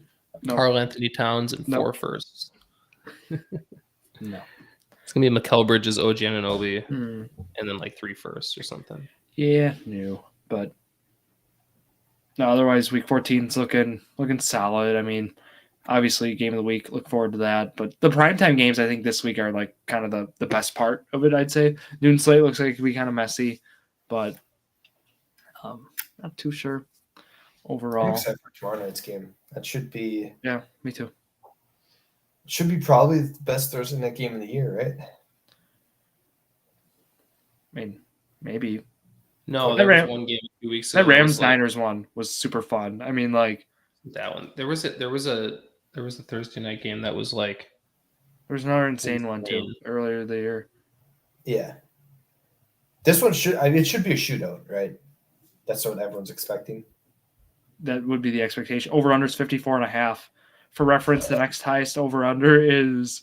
Karl Anthony Towns and 4 firsts. No. It's gonna be Mikal Bridges, OG Anunoby, and then like 3 firsts or something. Yeah, but no. Otherwise, week 14 is looking solid. I mean, obviously, game of the week. Look forward to that. But the primetime games, I think this week are like kind of the best part of it. I'd say noon slate looks like it could be kind of messy, but not too sure overall. I'm excited for tomorrow night's game. That should be. Yeah, me too. Should be probably the best Thursday night game of the year, right? I mean, maybe. No, there was one game 2 weeks ago. That Rams Niners one was super fun. I mean, like that one. There was a Thursday night game that was like. There was another insane one too earlier the year. Yeah. This one it should be a shootout, right? That's what everyone's expecting. That would be the expectation. Over under is 54.5. For reference, the next highest over under is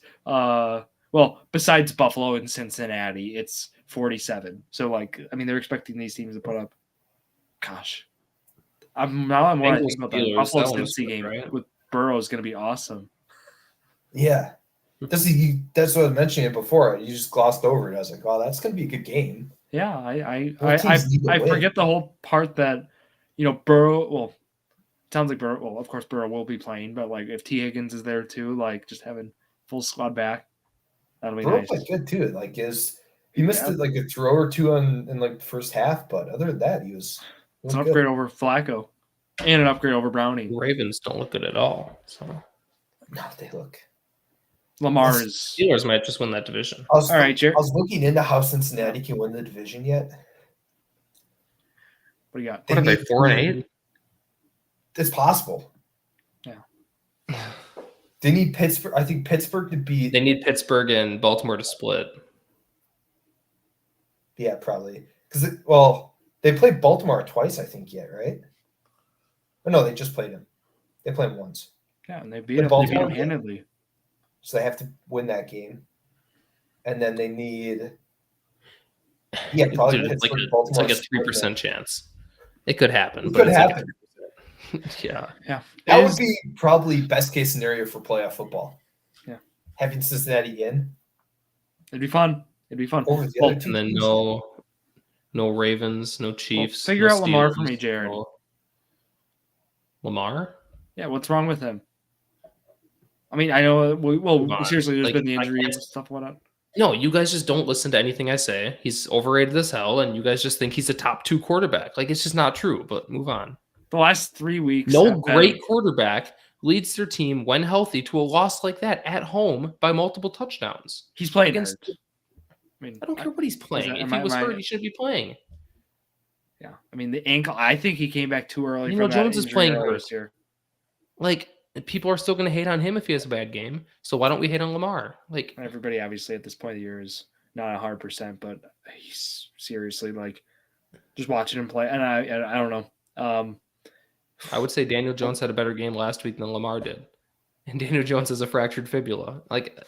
besides Buffalo and Cincinnati, it's 47. So like, I mean, they're expecting these teams to put up. Gosh, I'm more thinking about that Buffalo Cincy game with Burrow is going to be awesome. Yeah, that's what I was mentioning it before. You just glossed over it. I was like, oh, that's going to be a good game. Yeah, I forget the whole part that Burrow. Well, it sounds like Burrow. Well, of course Burrow will be playing, but like if T Higgins is there too, like just having full squad back, that'll be nice. Burrow played good too. Like he missed like a throw or two in like the first half, but other than that, he was. It's an upgrade over Flacco, and an upgrade over Browning. The Ravens don't look good at all. So no, they look. Lamar is. Steelers might just win that division. All right, Jared. I was looking into how Cincinnati can win the division yet. What do you got? What are they, 4-8? It's possible. Yeah. They need Pittsburgh. I think Pittsburgh to beat. They need Pittsburgh and Baltimore to split. Yeah, probably. Because they played Baltimore twice, I think, yet, right? Oh, no, they just played him. They played him once. Yeah, and they beat him handedly. So they have to win that game. And then they need. Yeah, probably Dude, Pittsburgh. It's like a 3% chance. It could happen. It could happen. Yeah. That would be probably best case scenario for playoff football. Yeah. Having Cincinnati in. It'd be fun. Over the other and then no Ravens, no Chiefs. Figure no out Lamar Steelers, for me, Jared. Lamar? Yeah, what's wrong with him? I mean, I know. Seriously, there's been the injuries and stuff, whatnot. No, you guys just don't listen to anything I say. He's overrated as hell, and you guys just think he's a top 2 quarterback. Like, it's just not true, but move on. The last 3 weeks. No great quarterback leads their team when healthy to a loss like that at home by multiple touchdowns. He's playing against. I don't care what he's playing. If he was hurt, he should be playing. Yeah, I mean the ankle. I think he came back too early. Jones is playing hurt here. Like people are still going to hate on him if he has a bad game. So why don't we hate on Lamar? Like Everybody obviously at this point of the year is not 100%, but he's seriously like just watching him play. And I don't know. I would say Daniel Jones had a better game last week than Lamar did. And Daniel Jones has a fractured fibula. Like,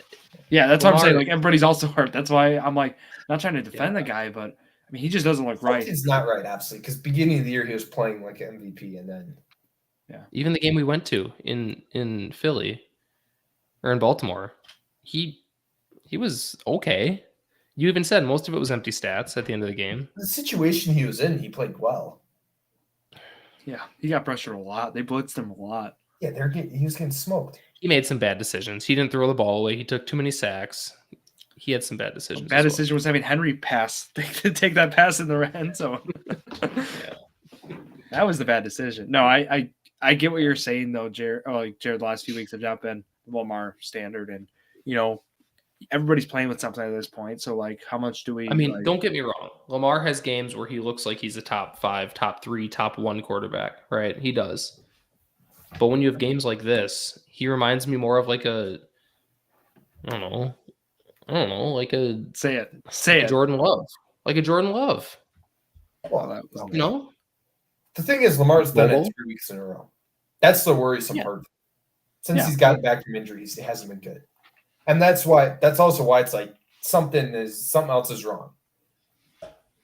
yeah, that's Lamar, what I'm saying. Like everybody's also hurt. That's why I'm like not trying to defend the guy, but I mean he just doesn't look right. He's not right, absolutely. Because beginning of the year he was playing like an MVP, and then even the game we went to in Philly or in Baltimore, he was okay. You even said most of it was empty stats at the end of the game. the situation he was in, he played well. Yeah, he got pressured a lot. They blitzed him a lot. Yeah, he was getting smoked. He made some bad decisions. He didn't throw the ball away. He took too many sacks. He had some bad decisions. Bad decision was having Henry pass. Take that pass in the end zone. That was the bad decision. No, I get what you're saying though, Jared. Oh, like Jared, the last few weeks have not been Lamar standard, and everybody's playing with something at this point. So like, how much do we? I mean, don't get me wrong. Lamar has games where he looks like he's a top 5, top 3, top 1 quarterback, right? He does. But when you have games like this, he reminds me more of like a, I don't know, like a say it, Jordan Love, like a Jordan Love. Well, The thing is, Lamar's done it 3 weeks in a row. That's the worrisome part. Since he's gotten back from injuries, it hasn't been good, and that's also why it's like something else is wrong.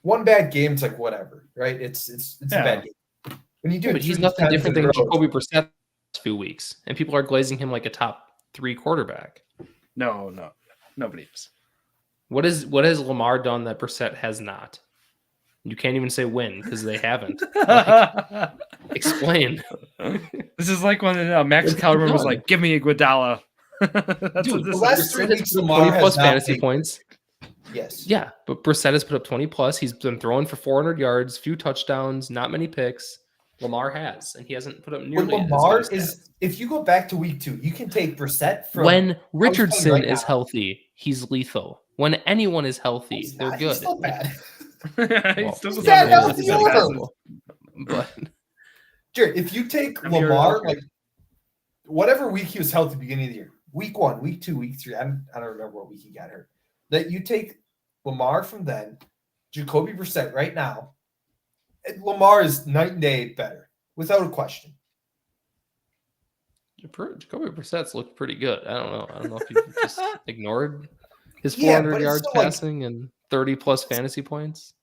One bad game, it's like whatever, right? It's a bad game. When you do, but he's nothing different than Jacoby Brissett few weeks, and people are glazing him like a top 3 quarterback. No, nobody is. What has Lamar done that Brissett has not? You can't even say win because they haven't. Like, explain. This is like when Max Kellerman was like, "Give me Iguodala." Dude, the last 3 weeks, Lamar 20 plus fantasy points. Yes. Yeah, but Brissett has put up 20 plus. He's been throwing for 400 yards, few touchdowns, not many picks. Lamar has, and he hasn't put up nearly. Lamar is. If you go back to week 2, you can take Brissett from when Richardson is healthy, he's lethal. When anyone is healthy, they're good. He's still bad. He's But Jared, if you take Lamar, like whatever week he was healthy, beginning of the year, week 1, week 2, week 3, I don't remember what week he got hurt. That you take Lamar from then, Jacoby Brissett right now. Lamar is night and day better, without a question. Jacoby Brissett's looked pretty good. I don't know if you just ignored his 400 yards passing and 30 plus fantasy points.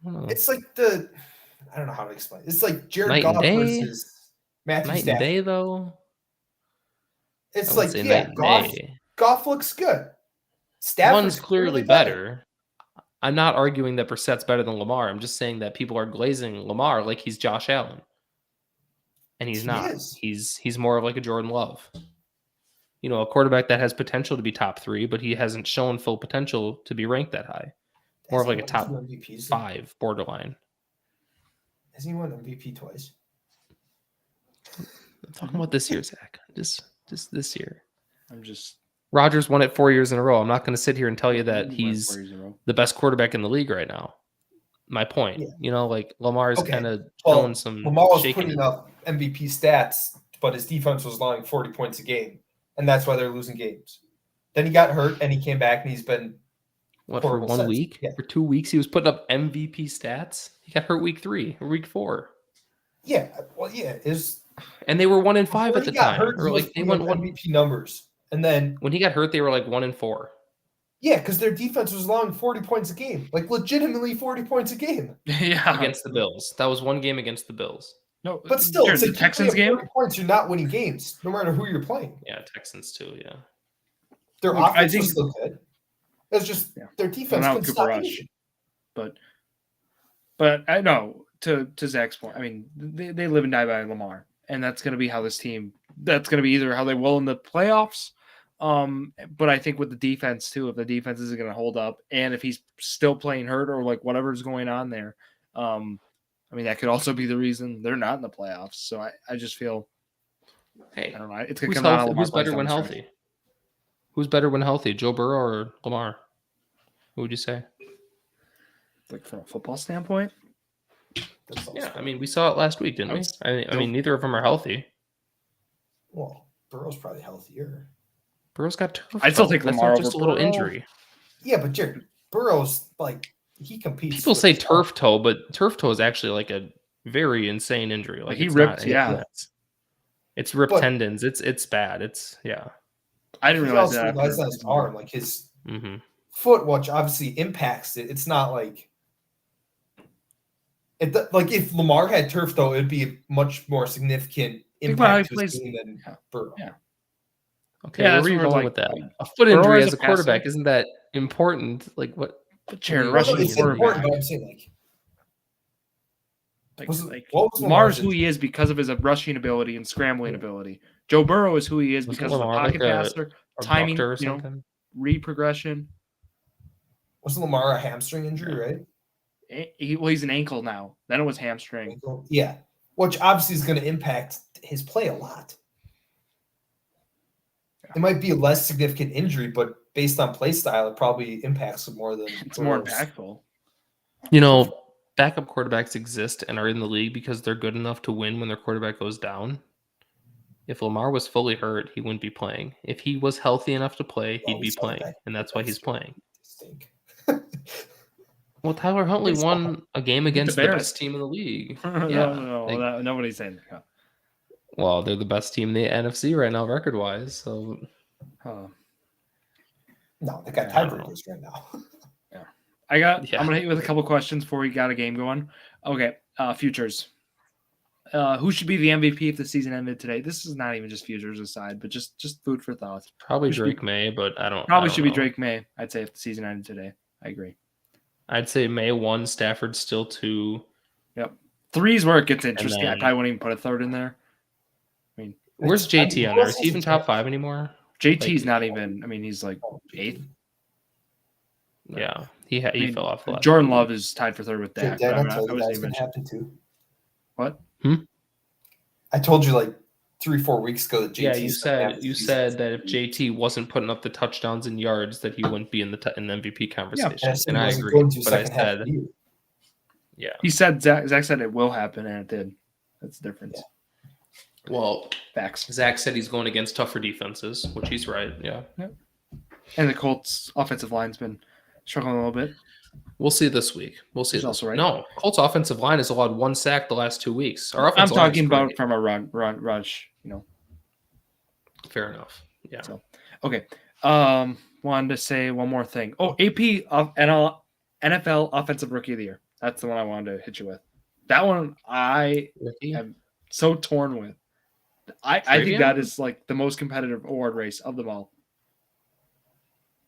I don't know. It's like I don't know how to explain it. It's like Jared Goff versus Matthew Stafford. Night and day, though. It's like, Goff looks good. Stafford's clearly better. I'm not arguing that Brissett's better than Lamar. I'm just saying that people are glazing Lamar like he's Josh Allen. And he's not. He's more of like a Jordan Love. A quarterback that has potential to be top 3, but he hasn't shown full potential to be ranked that high. More of like a top 5 borderline. Has he won MVP twice? I'm talking about this year, Zach. Just this year. Rodgers won it 4 years in a row. I'm not going to sit here and tell you that he's the best quarterback in the league right now. My point. Like Lamar is kind of showing some. Lamar was putting up MVP stats, but his defense was allowing 40 points a game, and that's why they're losing games. Then he got hurt, and he came back, and he's been for 1 week? Yeah. For 2 weeks, he was putting up MVP stats. He got hurt week 3 or week 4. Yeah, and they were 1-5 at the time. Hurt, or like they won MVP numbers. And then when he got hurt, they were like 1-4. Yeah, because their defense was allowing 40 points a game, like legitimately 40 points a game. Yeah, against the Bills. That was one game against the Bills. No, but still, it's the Texans game. 40 points, you're not winning games, no matter who you're playing. Yeah, Texans too. Yeah, their offense was still good. It's just their defense couldn't stop anything. But I know to Zach's point. I mean, they live and die by Lamar, and that's going to be how this team. That's going to be either how they will in the playoffs. But I think with the defense too, if the defense isn't going to hold up, and if he's still playing hurt or like whatever's going on there, I mean that could also be the reason they're not in the playoffs. So I just feel, I don't know. It's going to come out. Who's better when healthy? Who's better when healthy, Joe Burrow or Lamar? Who would you say? Like from a football standpoint? Yeah, I mean we saw it last week, didn't we? I mean neither of them are healthy. Well, Burrow's probably healthier. Burrow's got turf. I'd still toe. take That's Lamar not just a over little Burrow. injury. Yeah, but Jared, Burrow's like he competes. People with say his health. turf toe, but turf toe is actually like a very insane injury. Like he it's ripped, not, yeah. It's ripped But- tendons. It's bad. It's yeah. I didn't He realize also that. relies on his arm, like his Mm-hmm. foot, which obviously impacts it. It's not like like if Lamar had turf toe, it'd be a much more significant Think about how impact he to his plays- team than yeah. Burrow. Yeah. Okay, Yeah, where that's were you what we're going like- with that? like, A foot Burrow injury as as a a quarterback passer? isn't that important? Like what? But Jared, Well, rushing no, It's quarterback. important, but I'm saying what was Lamar's Lamar's who he is because of his rushing ability and scrambling ability. Joe Burrow is who he is Wasn't because of the Lamar pocket like passer, a timing, abductor or something? read progression. wasn't Lamar a hamstring injury, right? He's an ankle now. Then it was hamstring. Yeah, which obviously is going to impact his play a lot. It might be a less significant injury, but based on play style, it probably impacts him more than It's more Burrow's. impactful. You know, backup quarterbacks exist and are in the league because they're good enough to win when their quarterback goes down. If Lamar was fully hurt, he wouldn't be playing. If he was healthy enough to play, Well, he'd we be saw playing, that. and that's why he's playing. Stink. Well, Tyler Huntley It's won a game against the Bears. best team in the league. No, Yeah, nobody's saying that. well, they're the best team in the NFC right now, record-wise. So Huh. No, they got I don't know. tiebreakers right now. I'm Yeah. gonna hit you with a couple questions before we got a game going. Okay, futures. Who should be the MVP if the season ended today? This is not even just futures aside, but just food for thought. probably Who should be- Drake May, but I don't. Probably I should don't be know. Drake May. I'd say if the season ended today. I agree. I'd say May 1, Stafford still 2. Yep. 3's where it gets interesting. I then- probably wouldn't even put a third in there. I mean, Where's JT on there? Is he even top 5 anymore? JT's not even. I mean, he's like 8th. Yeah, he mean, fell off the last. Jordan Love is tied for 3rd with Dude, Dak. did but I I'm not not- tell I you wasn't that's even going to mentioning- happen too? What? I told you like 3-4 weeks ago that JT. Yeah, you said that if JT wasn't putting up the touchdowns and yards, that he wouldn't be in the MVP conversation. And I agree. But I said, yeah. He said Zach said it will happen, and it did. That's the difference. Well, Facts. Zach said he's going against tougher defenses, which he's right. Yeah. And the Colts' offensive line's been struggling a little bit. We'll see this week. We'll see He's this also right. No, Colts offensive line has allowed 1 sack the last 2 weeks. Our I'm offensive line is talking about great. from a run rush. Fair enough. Yeah. So, okay. Wanted to say one more thing. Oh, AP of NFL Offensive Rookie of the Year. That's the one I wanted to hit you with. That one I Ricky? am so torn with. I think Travion? that is like the most competitive award race of them all.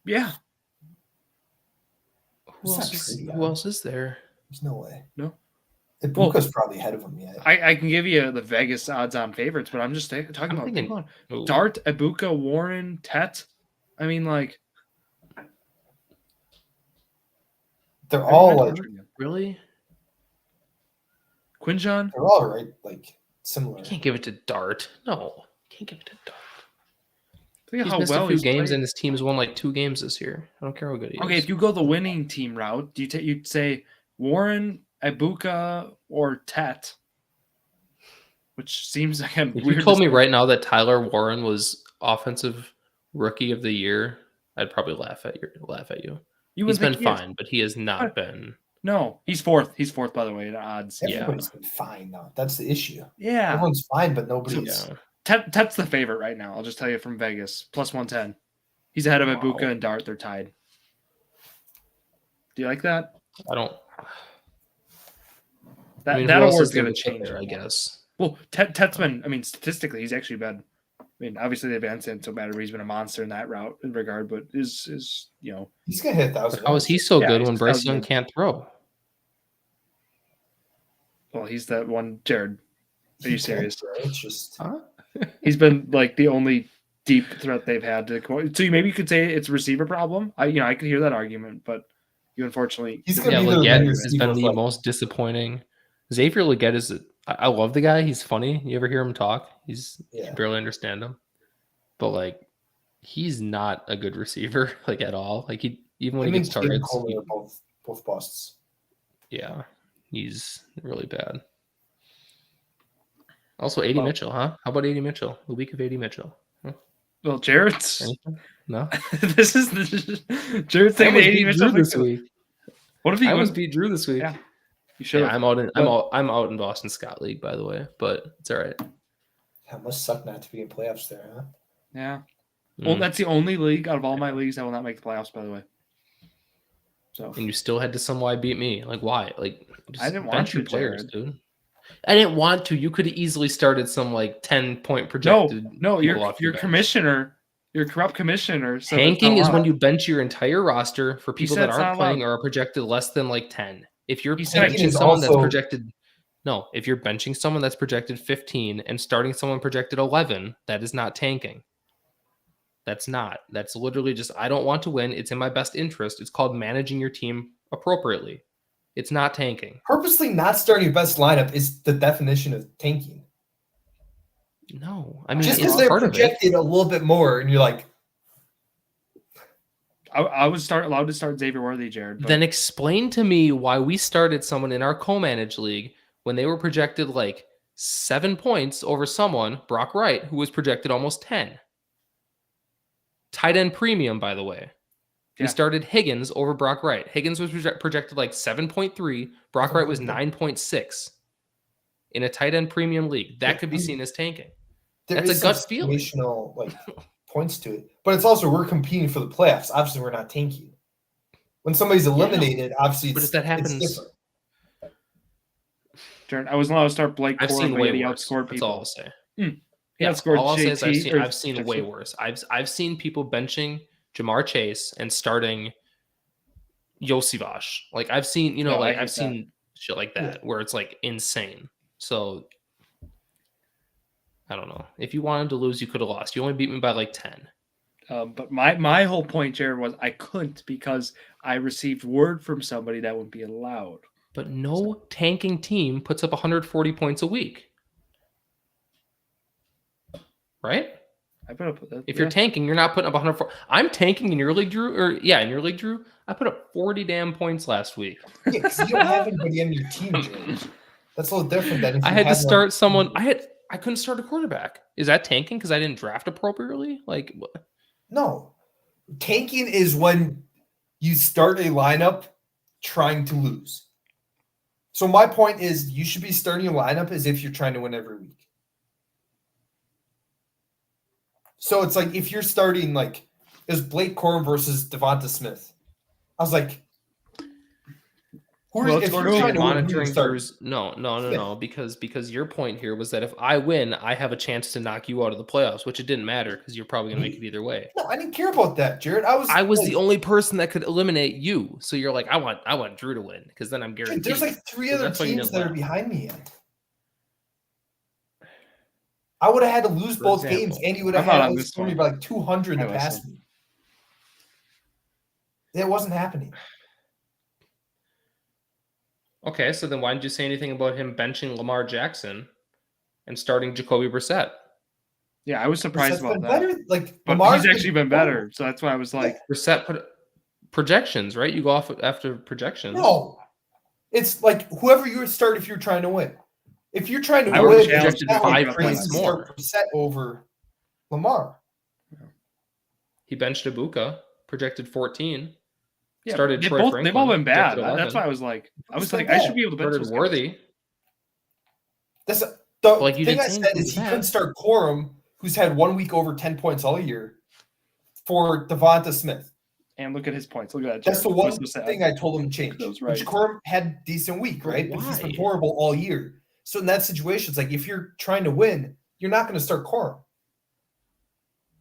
Yeah. Who else is there? There's no way. No. Ibuka's probably ahead of him yet. I can give you the Vegas odds-on favorites, but I'm just talking I'm about thinking- come on. Ooh. Dart, Ibuka, Warren, Tet. I mean, like They're all everyone- like Really? Quinjon. they're all right, like similar. You can't give it to Dart. No. Can't give it to Dart. Look at He's how missed well a few he's games played. and his team's won like 2 games this year. I don't care how good he is. Okay, if you go the winning team route, do you'd say Warren, Ibuka, or Tet? Which seems like a If weird. you told me right now that Tyler Warren was offensive rookie of the year, I'd probably laugh at you. You He's wouldn't been think fine, but he has not been. No, he's fourth. He's fourth, by the way, in odds. Everybody's been fine though. That's the issue. Yeah. Everyone's fine, but nobody's. Yeah. Tet's the favorite right now. I'll just tell you from Vegas. Plus 110. He's ahead of Wow. Ibuka and Dart. They're tied. Do you like that? I don't. That, I mean, that who else award's is there going to to put change. there, I guess. Well, Tet's been, I mean, statistically, he's actually been, I mean, obviously the advanced didn't so matter. He's been a monster in that route in regard, but is He's gonna hit 1,000. How is he so Yeah, good he's when Bryce Young 1,000. can't throw? well, he's that one. Jared, are you serious? It's just He's been like the only deep threat they've had to. So maybe you could say it's a receiver problem. I could hear that argument, but you unfortunately. He's Yeah, gonna be the Leggett wide has receiver been the like- most disappointing. Xavier Leggett is. I love the guy. He's funny. You ever hear him talk? You Yeah. barely understand him, but like, he's not a good receiver like at all. Like even when Him he and gets Caden targets, Coleman are both busts. yeah, he's really bad. Also, A.D. Well- Mitchell, huh? How about A.D. Mitchell? The week of A.D. Mitchell. Well, Jared's. Anything? No. This is Jared's I saying the almost 80 beat Mitchell Drew this thing too. week. What if I you almost went? beat Drew this week. Yeah, you should. Yeah, I'm out in Boston Scott League, by the way, but it's all right. That must suck not to be in playoffs there, huh? Yeah. Well, Mm. that's the only league out of all my leagues that will not make the playoffs, by the way. So And you still had to somehow beat me. Like, why? Like, just I didn't want bench your to, players, Jared. dude. I didn't want to. You could have easily started some like 10-point no, projected. no, people off your bench. commissioner, your corrupt commissioner. So Tanking is when you bench your entire roster for people said that it's aren't not playing allowed. or are projected less than like 10. If you're He said benching is someone that's also- projected, no, if you're benching someone that's projected 15 and starting someone projected 11, that is not tanking. That's not. That's literally just, I don't want to win. It's in my best interest. It's called managing your team appropriately. It's not tanking. Purposely not starting your best lineup is the definition of tanking. No, I mean, Just it's because they're part of it. projected a little bit more, and you're like, I was allowed to start Xavier Worthy, Jared. But Then explain to me why we started someone in our co-managed league when they were projected like 7 points over someone, Brock Wright, who was projected almost 10. Tight end premium, by the way. We Yeah. started Higgins over Brock Wright. Higgins was projected like 7.3. Brock Wright was 9.6 in a tight end premium league. That could be seen as tanking. there That's is a gut some feeling. situational, like points to it. But it's also we're competing for the playoffs. Obviously, we're not tanking. When somebody's eliminated, obviously, But it's, if that happens, it's different. Jared, I was allowed to start Blake I've Corum, seen but way he worse. outscored That's all people. I'll say. He outscored all I'll say is JT. I've seen way worse. I've seen people benching Jamar Chase and starting Yosivash. Like I've seen, No, I hate I've that. seen shit like that where it's like insane. So I don't know. If you wanted to lose, you could have lost. You only beat me by like 10. But my whole point, Jared, was I couldn't because I received word from somebody that wouldn't be allowed. But no tanking team puts up 140 points a week. Right? I put up that. If you're tanking, you're not putting up 140. I'm tanking in your league, Drew. In your league, Drew. I put up 40 damn points last week. Yeah, because you don't have anybody on your team, Jared. That's a little different than if I you had to had start one- someone. I couldn't start a quarterback. Is that tanking because I didn't draft appropriately? Like, what? No, tanking is when you start a lineup trying to lose. So my point is, you should be starting your lineup as if you're trying to win every week. So it's like if you're starting like it was Blake Corum versus Devonta Smith. I was like, Well, if it's you're going trying to win, who do monitoring you start? Drew's no, because your point here was that if I win, I have a chance to knock you out of the playoffs, which it didn't matter because you're probably gonna make it either way. No, I didn't care about that, Jared. I was the like, only person that could eliminate you. So you're like, I want Drew to win because then I'm guaranteed. dude, there's like three So other that's why you teams didn't that are laugh. behind me yet. I would have had to lose For both example, games, and you would have I'm not had on to this score me one. by like 200 to I pass listen. me. It wasn't happening. Okay, so then why didn't you say anything about him benching Lamar Jackson and starting Jacoby Brissett? Yeah, I was surprised Brissett's about been that. better. Like But Lamar's he's actually been horrible. better, so that's why I was like, Brissett put projections, right? You go off after projections. No, it's like whoever you would start if you're trying to win. If you're trying to I win, would it's challenge not you like to crazy points to start Brissett over Lamar. He benched Ibuka, projected 14. yeah, Started they've Troy all Franklin, been bad. projected 11. That's why I was like, Who's I bad? should be able to bench Started those guys. Worthy. That's the Like you thing did I same said thing is he with couldn't that. start Corum, who's had 1 week over 10 points all year, for Devonta Smith. And look at his points. Look at that. That's the Jared. one That was so sad. thing I told him to change. That was Which right. Corum had a decent week, But right? But he's been why? horrible all year. So in that situation, it's like if you're trying to win, you're not going to start Corum.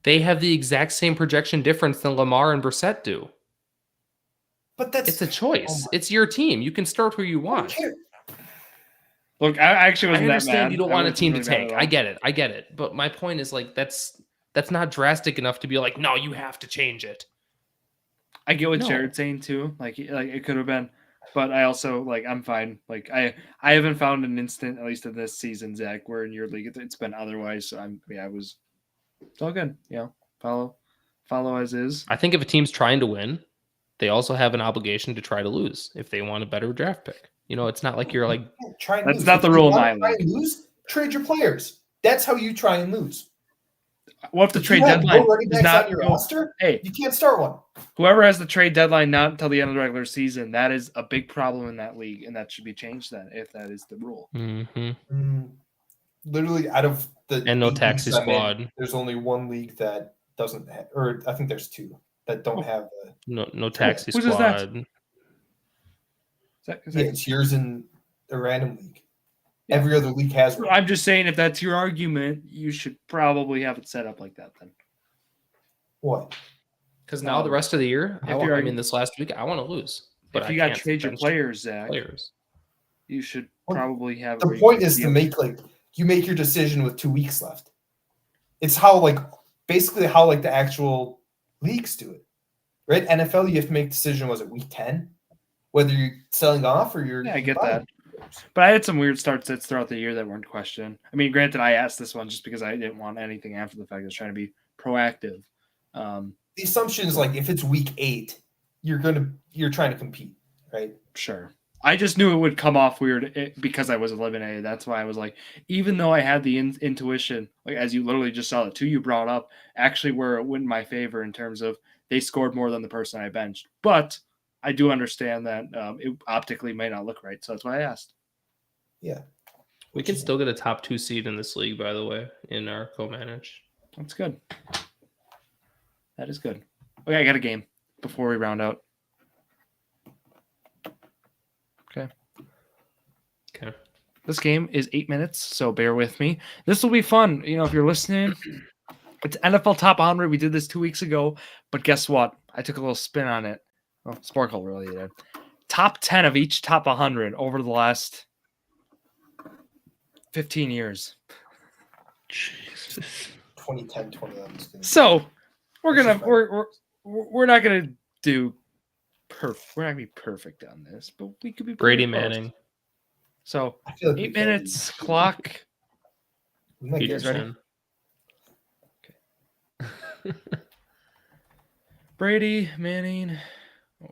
They have the exact same projection difference than Lamar and Brissett do. But that's It's a choice. Oh my- It's your team. You can start who you I don't want. care. Look, I actually I wasn't that understand mad. you don't I want a wasn't team to really mad tank. at all. I get it. But my point is like that's not drastic enough to be like, no, you have to change it. I get what No. Jared's saying too. Like it could have been, but I also like I'm fine. Like I haven't found an instant, at least in this season, Zach, where in your league it's been otherwise. So it's all good. You know, follow as is. I think if a team's trying to win, they also have an obligation to try to lose if they want a better draft pick. You know, it's not like you're like Try and That's lose. not If the you rule in wanna my try league. and lose, trade your players. That's how you try and lose. What if the If trade you have deadline no running does backs not on your go? roster, Hey, you can't start one. whoever has the trade deadline not until the end of the regular season, that is a big problem in that league, and that should be changed then if that is the rule. Mm-hmm. Literally, out of the And no 8 taxi leagues I'm in, squad. there's only one league that doesn't have, or I think there's 2 that don't have the. No taxi Whose is that? squad. Yeah, it's yours in a random league. Yeah. Every other league has one. I'm just saying, if that's your argument, you should probably have it set up like that then. What? Because now the rest of the year, this last week, I want to lose. But if you got to trade your players, Zach, you should probably have. The point is to make you make your decision with 2 weeks left. It's how basically how the actual leagues do it, right? NFL, you have to make a decision. Was it week 10? Whether you're selling off or you're. Yeah, I get that. But I had some weird start sits throughout the year that weren't questioned. I mean, granted, I asked this one just because I didn't want anything after the fact. I was trying to be proactive. The assumption is if it's week 8, you're trying to compete, right? Sure. I just knew it would come off weird because I was eliminated. That's why I was like, even though I had the intuition, as you literally just saw the 2 you brought up, actually where it went in my favor in terms of they scored more than the person I benched. But I do understand that it optically may not look right. So that's why I asked. Yeah. We can still get a top 2 seed in this league, by the way, in our co-manage. That's good. That is good. Okay, I got a game before we round out. Okay. This game is 8 minutes, so bear with me. This will be fun. If you're listening, it's NFL Top 100. We did this 2 weeks ago, but guess what? I took a little spin on it. Well, Sparkle really did. Top 10 of each top 100 over the last 15 years. Jesus. 2010, 2011. So we're not gonna do perfect. We're not gonna be perfect on this, but we could be Brady close. Manning. So I feel 8 minutes clock. You guys ready? Okay. Brady, Manning,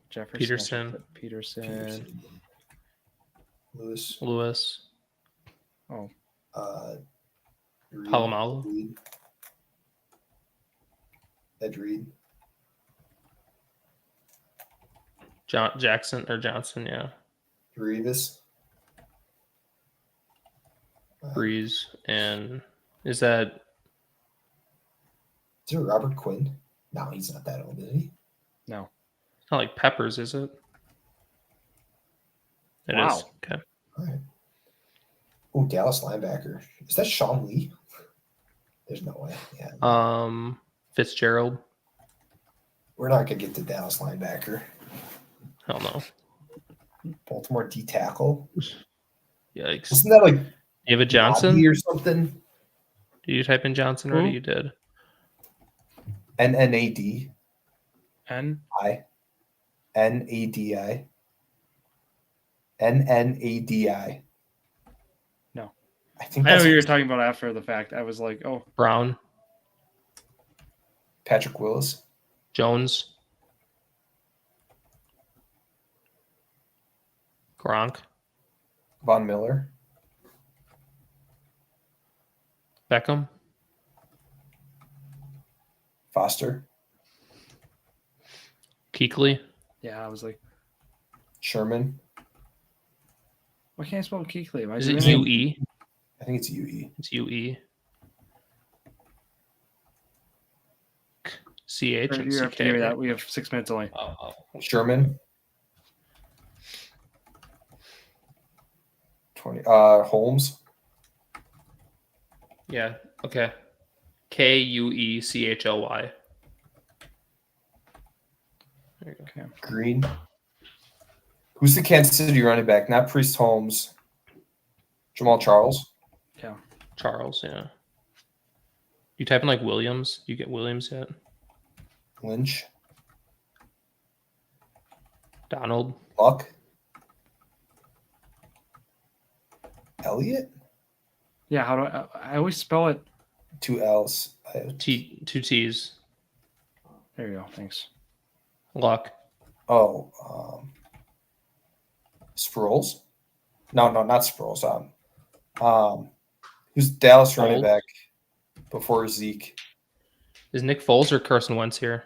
Jefferson, Peterson. Lewis. Oh. Palomalu. Ed Reed. Johnson, yeah. Revis. Breeze, and is that? Is it Robert Quinn? No, he's not that old, is he? No. It's not like Peppers, is it? It is. Okay. All right. Oh, Dallas linebacker. Is that Sean Lee? There's no way. Yeah. Fitzgerald. We're not gonna get to Dallas linebacker. Hell no. Baltimore D tackle. Yikes. Isn't that David Johnson or something? Did you type in Johnson already? You did. NNAD. N-I. NADI. NNADI. No. I think I know who you're talking about after the fact. I was like, oh. Brown. Patrick Willis. Jones. Gronk. Von Miller. Beckham. Foster. Kuechly. Yeah, I was like, Sherman. why can't I spell Kuechly? Is it UE? I think it's UE. It's UE. CH and You have CK. to give me that. We have 6 minutes only. Sherman. 20. Holmes. Yeah. Okay. Kuechly. There you go. Okay. Green. Who's the Kansas City running back? Not Priest Holmes. Jamal Charles. Yeah. Charles, yeah. You type in Williams? You get Williams yet? Lynch. Donald. Luck. Elliott. Yeah, how do I always spell it? 2 L's. 2 T's. There you go. Thanks. Luck. Oh, Sproles. No, not Sproles. Who's Dallas running Foles. back before Zeke? Is Nick Foles or Carson Wentz here?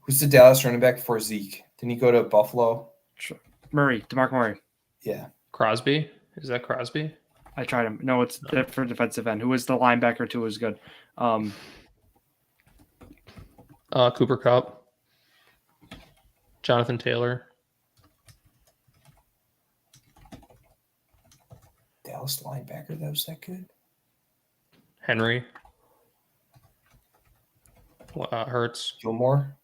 Who's the Dallas running back before Zeke? Didn't he go to Buffalo? DeMarco Murray. Yeah. Crosby? Is that Crosby? I tried him. No, it's for defensive end. Who was the linebacker too? Was good. Cooper Kupp. Jonathan Taylor. Dallas linebacker that was that good? Henry. Hurts. Gilmore?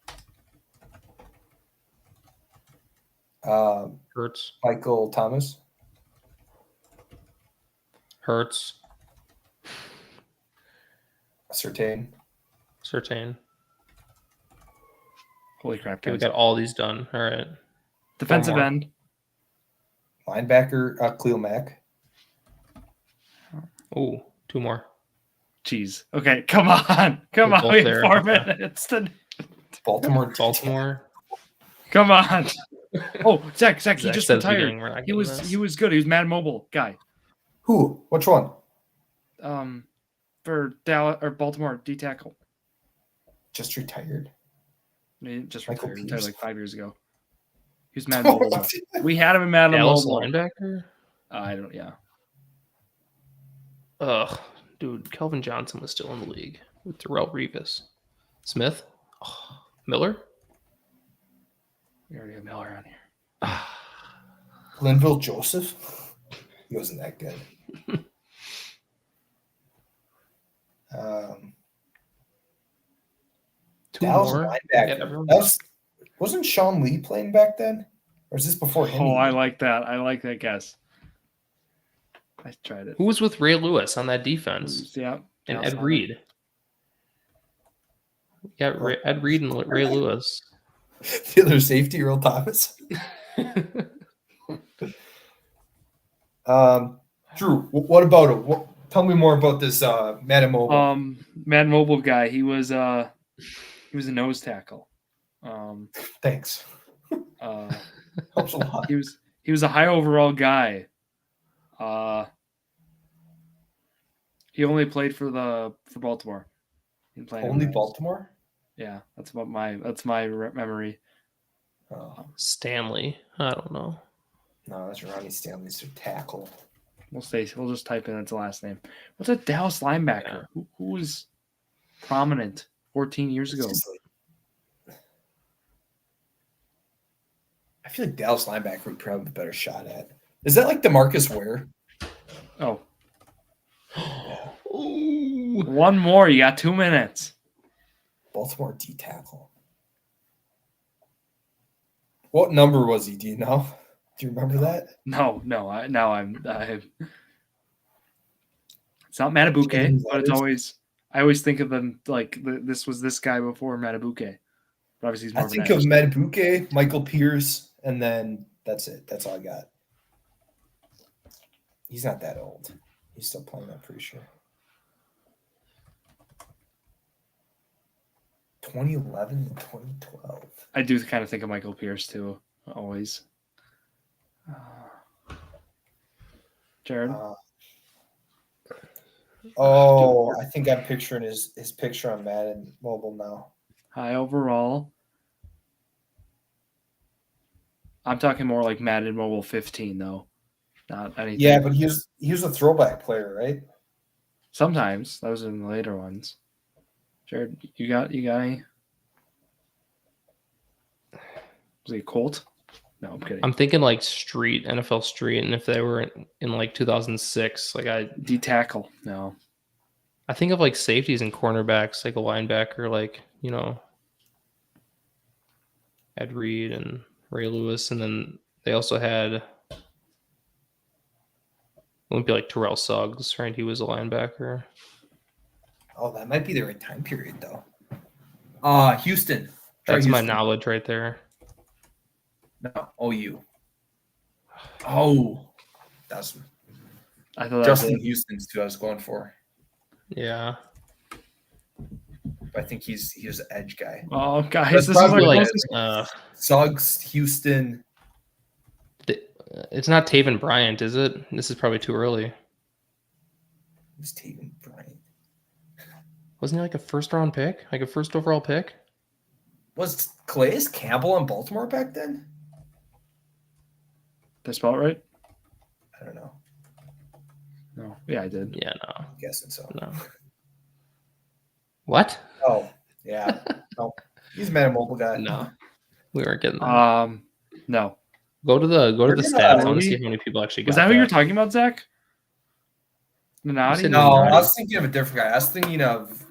Hurts. Michael Thomas? Hurts. Certain. Holy crap! Okay, we Guys. got all these done. All right. Defensive more. end. Linebacker, Khalil Mack. Oh, 2 more. Jeez. Okay, come on. Come We're on. both We have there. 4 minutes. Baltimore. Come on. Oh, Zach, he Zach just said at the retired. beginning, we're not He getting was this. good. He was Mad Mobile guy. Who? Which one? For Dallas or Baltimore D tackle. Just retired. He just Michael retired Pierce? like 5 years ago. He was Mad Mobile. We had him in Mad Dallas Mobile. linebacker? I don't. Yeah. Ugh. Dude, Kelvin Johnson was still in the league with Terrell Revis. Smith? Oh, Miller? We already have Miller on here. Linville Joseph? He wasn't that good. Two Dallas more? linebacker. Yeah, everyone- Wasn't Sean Lee playing back then? Or is this before him? Oh, I like that. I like that guess. I tried it. Who was with Ray Lewis on that defense? Yeah. And Dallas Ed Reed. Yeah, Ed Reed and Ray Lewis. The other safety, Earl Thomas. Drew, what about him? Tell me more about this Madden Mobile. Mad Mobile guy. He was a nose tackle. Thanks. Helps a lot. He was a high overall guy. He only played for Baltimore. He didn't play Only anywhere else. Baltimore? Yeah, that's my memory. Oh, Stanley. I don't know. no, that's Ronnie Stanley's their tackle. We'll just type in its last name. What's a Dallas linebacker? Who was prominent 14 years ago? I feel like Dallas linebacker would probably have a better shot at. Is that like DeMarcus Ware? Oh, Ooh. one more. You got 2 minutes. Baltimore D tackle. What number was he? Do you know? Do you remember that? No. It's not Matabuke, but it's always. I always think of them like this was this guy before Matabuke. But obviously, he's more I of think an of edge. Matabuke, Michael Pierce, and then that's it. That's all I got. He's not that old. He's still playing, I'm pretty sure. 2011 and 2012. I do kind of think of Michael Pierce too. Always. Jared. I think I'm picturing his picture on Madden Mobile now. High overall. I'm talking more like Madden Mobile 15 though. Not anything. Yeah, but he was a throwback player, right? Sometimes those are the later ones. Jared, you got any? Was he a Colt? No, I'm kidding. I'm thinking like NFL Street, and if they were in like 2006, like D tackle. No. I think of like safeties and cornerbacks, like a linebacker, like, you know, Ed Reed and Ray Lewis, and then they also had, it wouldn't be like Terrell Suggs, right? He was a linebacker. Oh, that might be the right time period, though. Houston. That's my Houston. knowledge right there. No, OU. Oh, that's I thought that Justin was Houston's who I was going for. Yeah. I think he was an edge guy. Oh, guys, That's this is probably like Like, closest. Suggs, Houston. It's not Taven Bryant, is it? This is probably too early. Who's Taven Bryant? Wasn't he like a first round pick? Like a first overall pick? Was Calais Campbell in Baltimore back then? Did I spell it right? I don't know. No. Yeah, I did. Yeah, no. I'm guessing so. No. What? Oh, yeah. No. He's a man mobile guy. No. We weren't getting that. No. Go to the We're stats. gonna- I want to see how many people actually got Was that who you were talking about, Zach? Nadi? said No, Nadi. I was thinking of a different guy. I was thinking of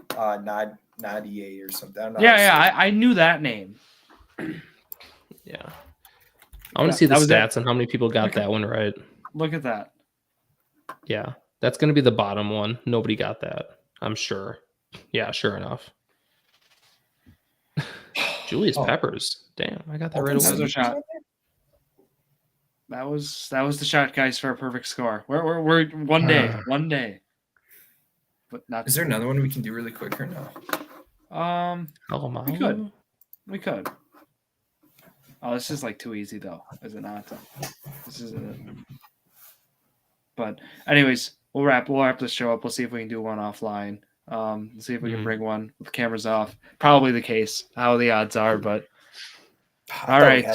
Nadia or something. I don't know. Yeah, I knew that name. Yeah. I want to see the That was it. stats on how many people got that one right. Look at that. Yeah. That's going to be the bottom one. Nobody got that. I'm sure. Yeah, sure enough. Julius Peppers. Damn, I got that right That was away. a shot. That was the shot, guys, for a perfect score. We're one day. But not. Is there another one we can do really quick or no? We could. Oh, this is like too easy though, is it not? This isn't it. But anyways, we'll wrap this show up. We'll see if we can do one offline. See if we can bring one with cameras off. Probably the case, how the odds are, but all right.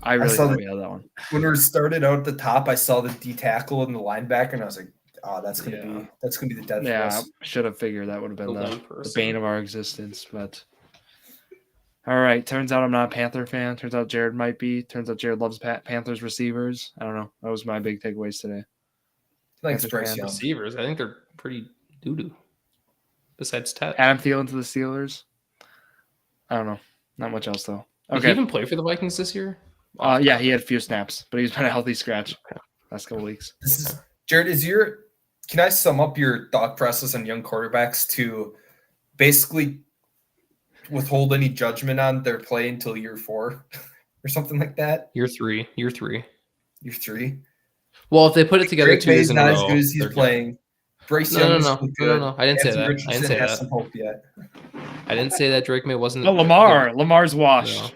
I really thought we had that one. When we started out at the top, I saw the D tackle and the linebacker, and I was like, "Oh, that's gonna be the death for Yeah, us." I should have figured that would have been the person. bane of our existence. But all right, turns out I'm not a Panther fan. Turns out Jared might be. Turns out Jared loves Panthers receivers. I don't know. That was my big takeaways today. I think it's Panthers Bryce fan. Young. Receivers, I think they're pretty doo-doo. Besides Ted. Adam Thielen to the Steelers. I don't know. Not much else though. Did he even play for the Vikings this year? Yeah, he had a few snaps, but he's been a healthy scratch last couple weeks. Jared, can I sum up your thought process on young quarterbacks to basically withhold any judgment on their play until year 4 or something like that? Year three. Year 3? Well, if they put it together Drake 2 years May's in a not row, as good as he's they're playing. Bryce No, Young no, is no. still No, good. no. I didn't say Anthony that. Richardson I didn't say has that. some hope yet. I didn't say that Drake May wasn't. Oh, Lamar's washed. No.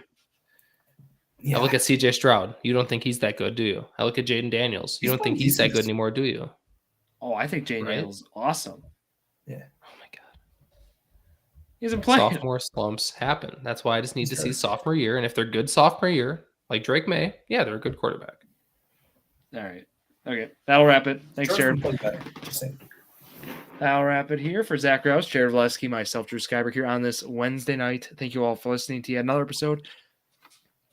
Yeah. I look at CJ Stroud. You don't think he's that good, do you? I look at Jaden Daniels. You He's don't think playing he's that good decent. anymore, do you? Oh, I think Jay Right? Nail's awesome. Oh my god. He hasn't played. Sophomore slumps happen. That's why I just need to see sophomore year. And if they're good sophomore year, like Drake May, yeah, they're a good quarterback. All right. Okay. That'll wrap it. Thanks, Jordan Jared. played better. Just saying. That'll wrap it here for Zack Rausch, Jared Valleskey, myself, Drew Skyberg, here on this Wednesday night. Thank you all for listening to yet another episode of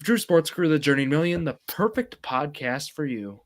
Drew Sports Crew, The Journey to Million, the perfect podcast for you.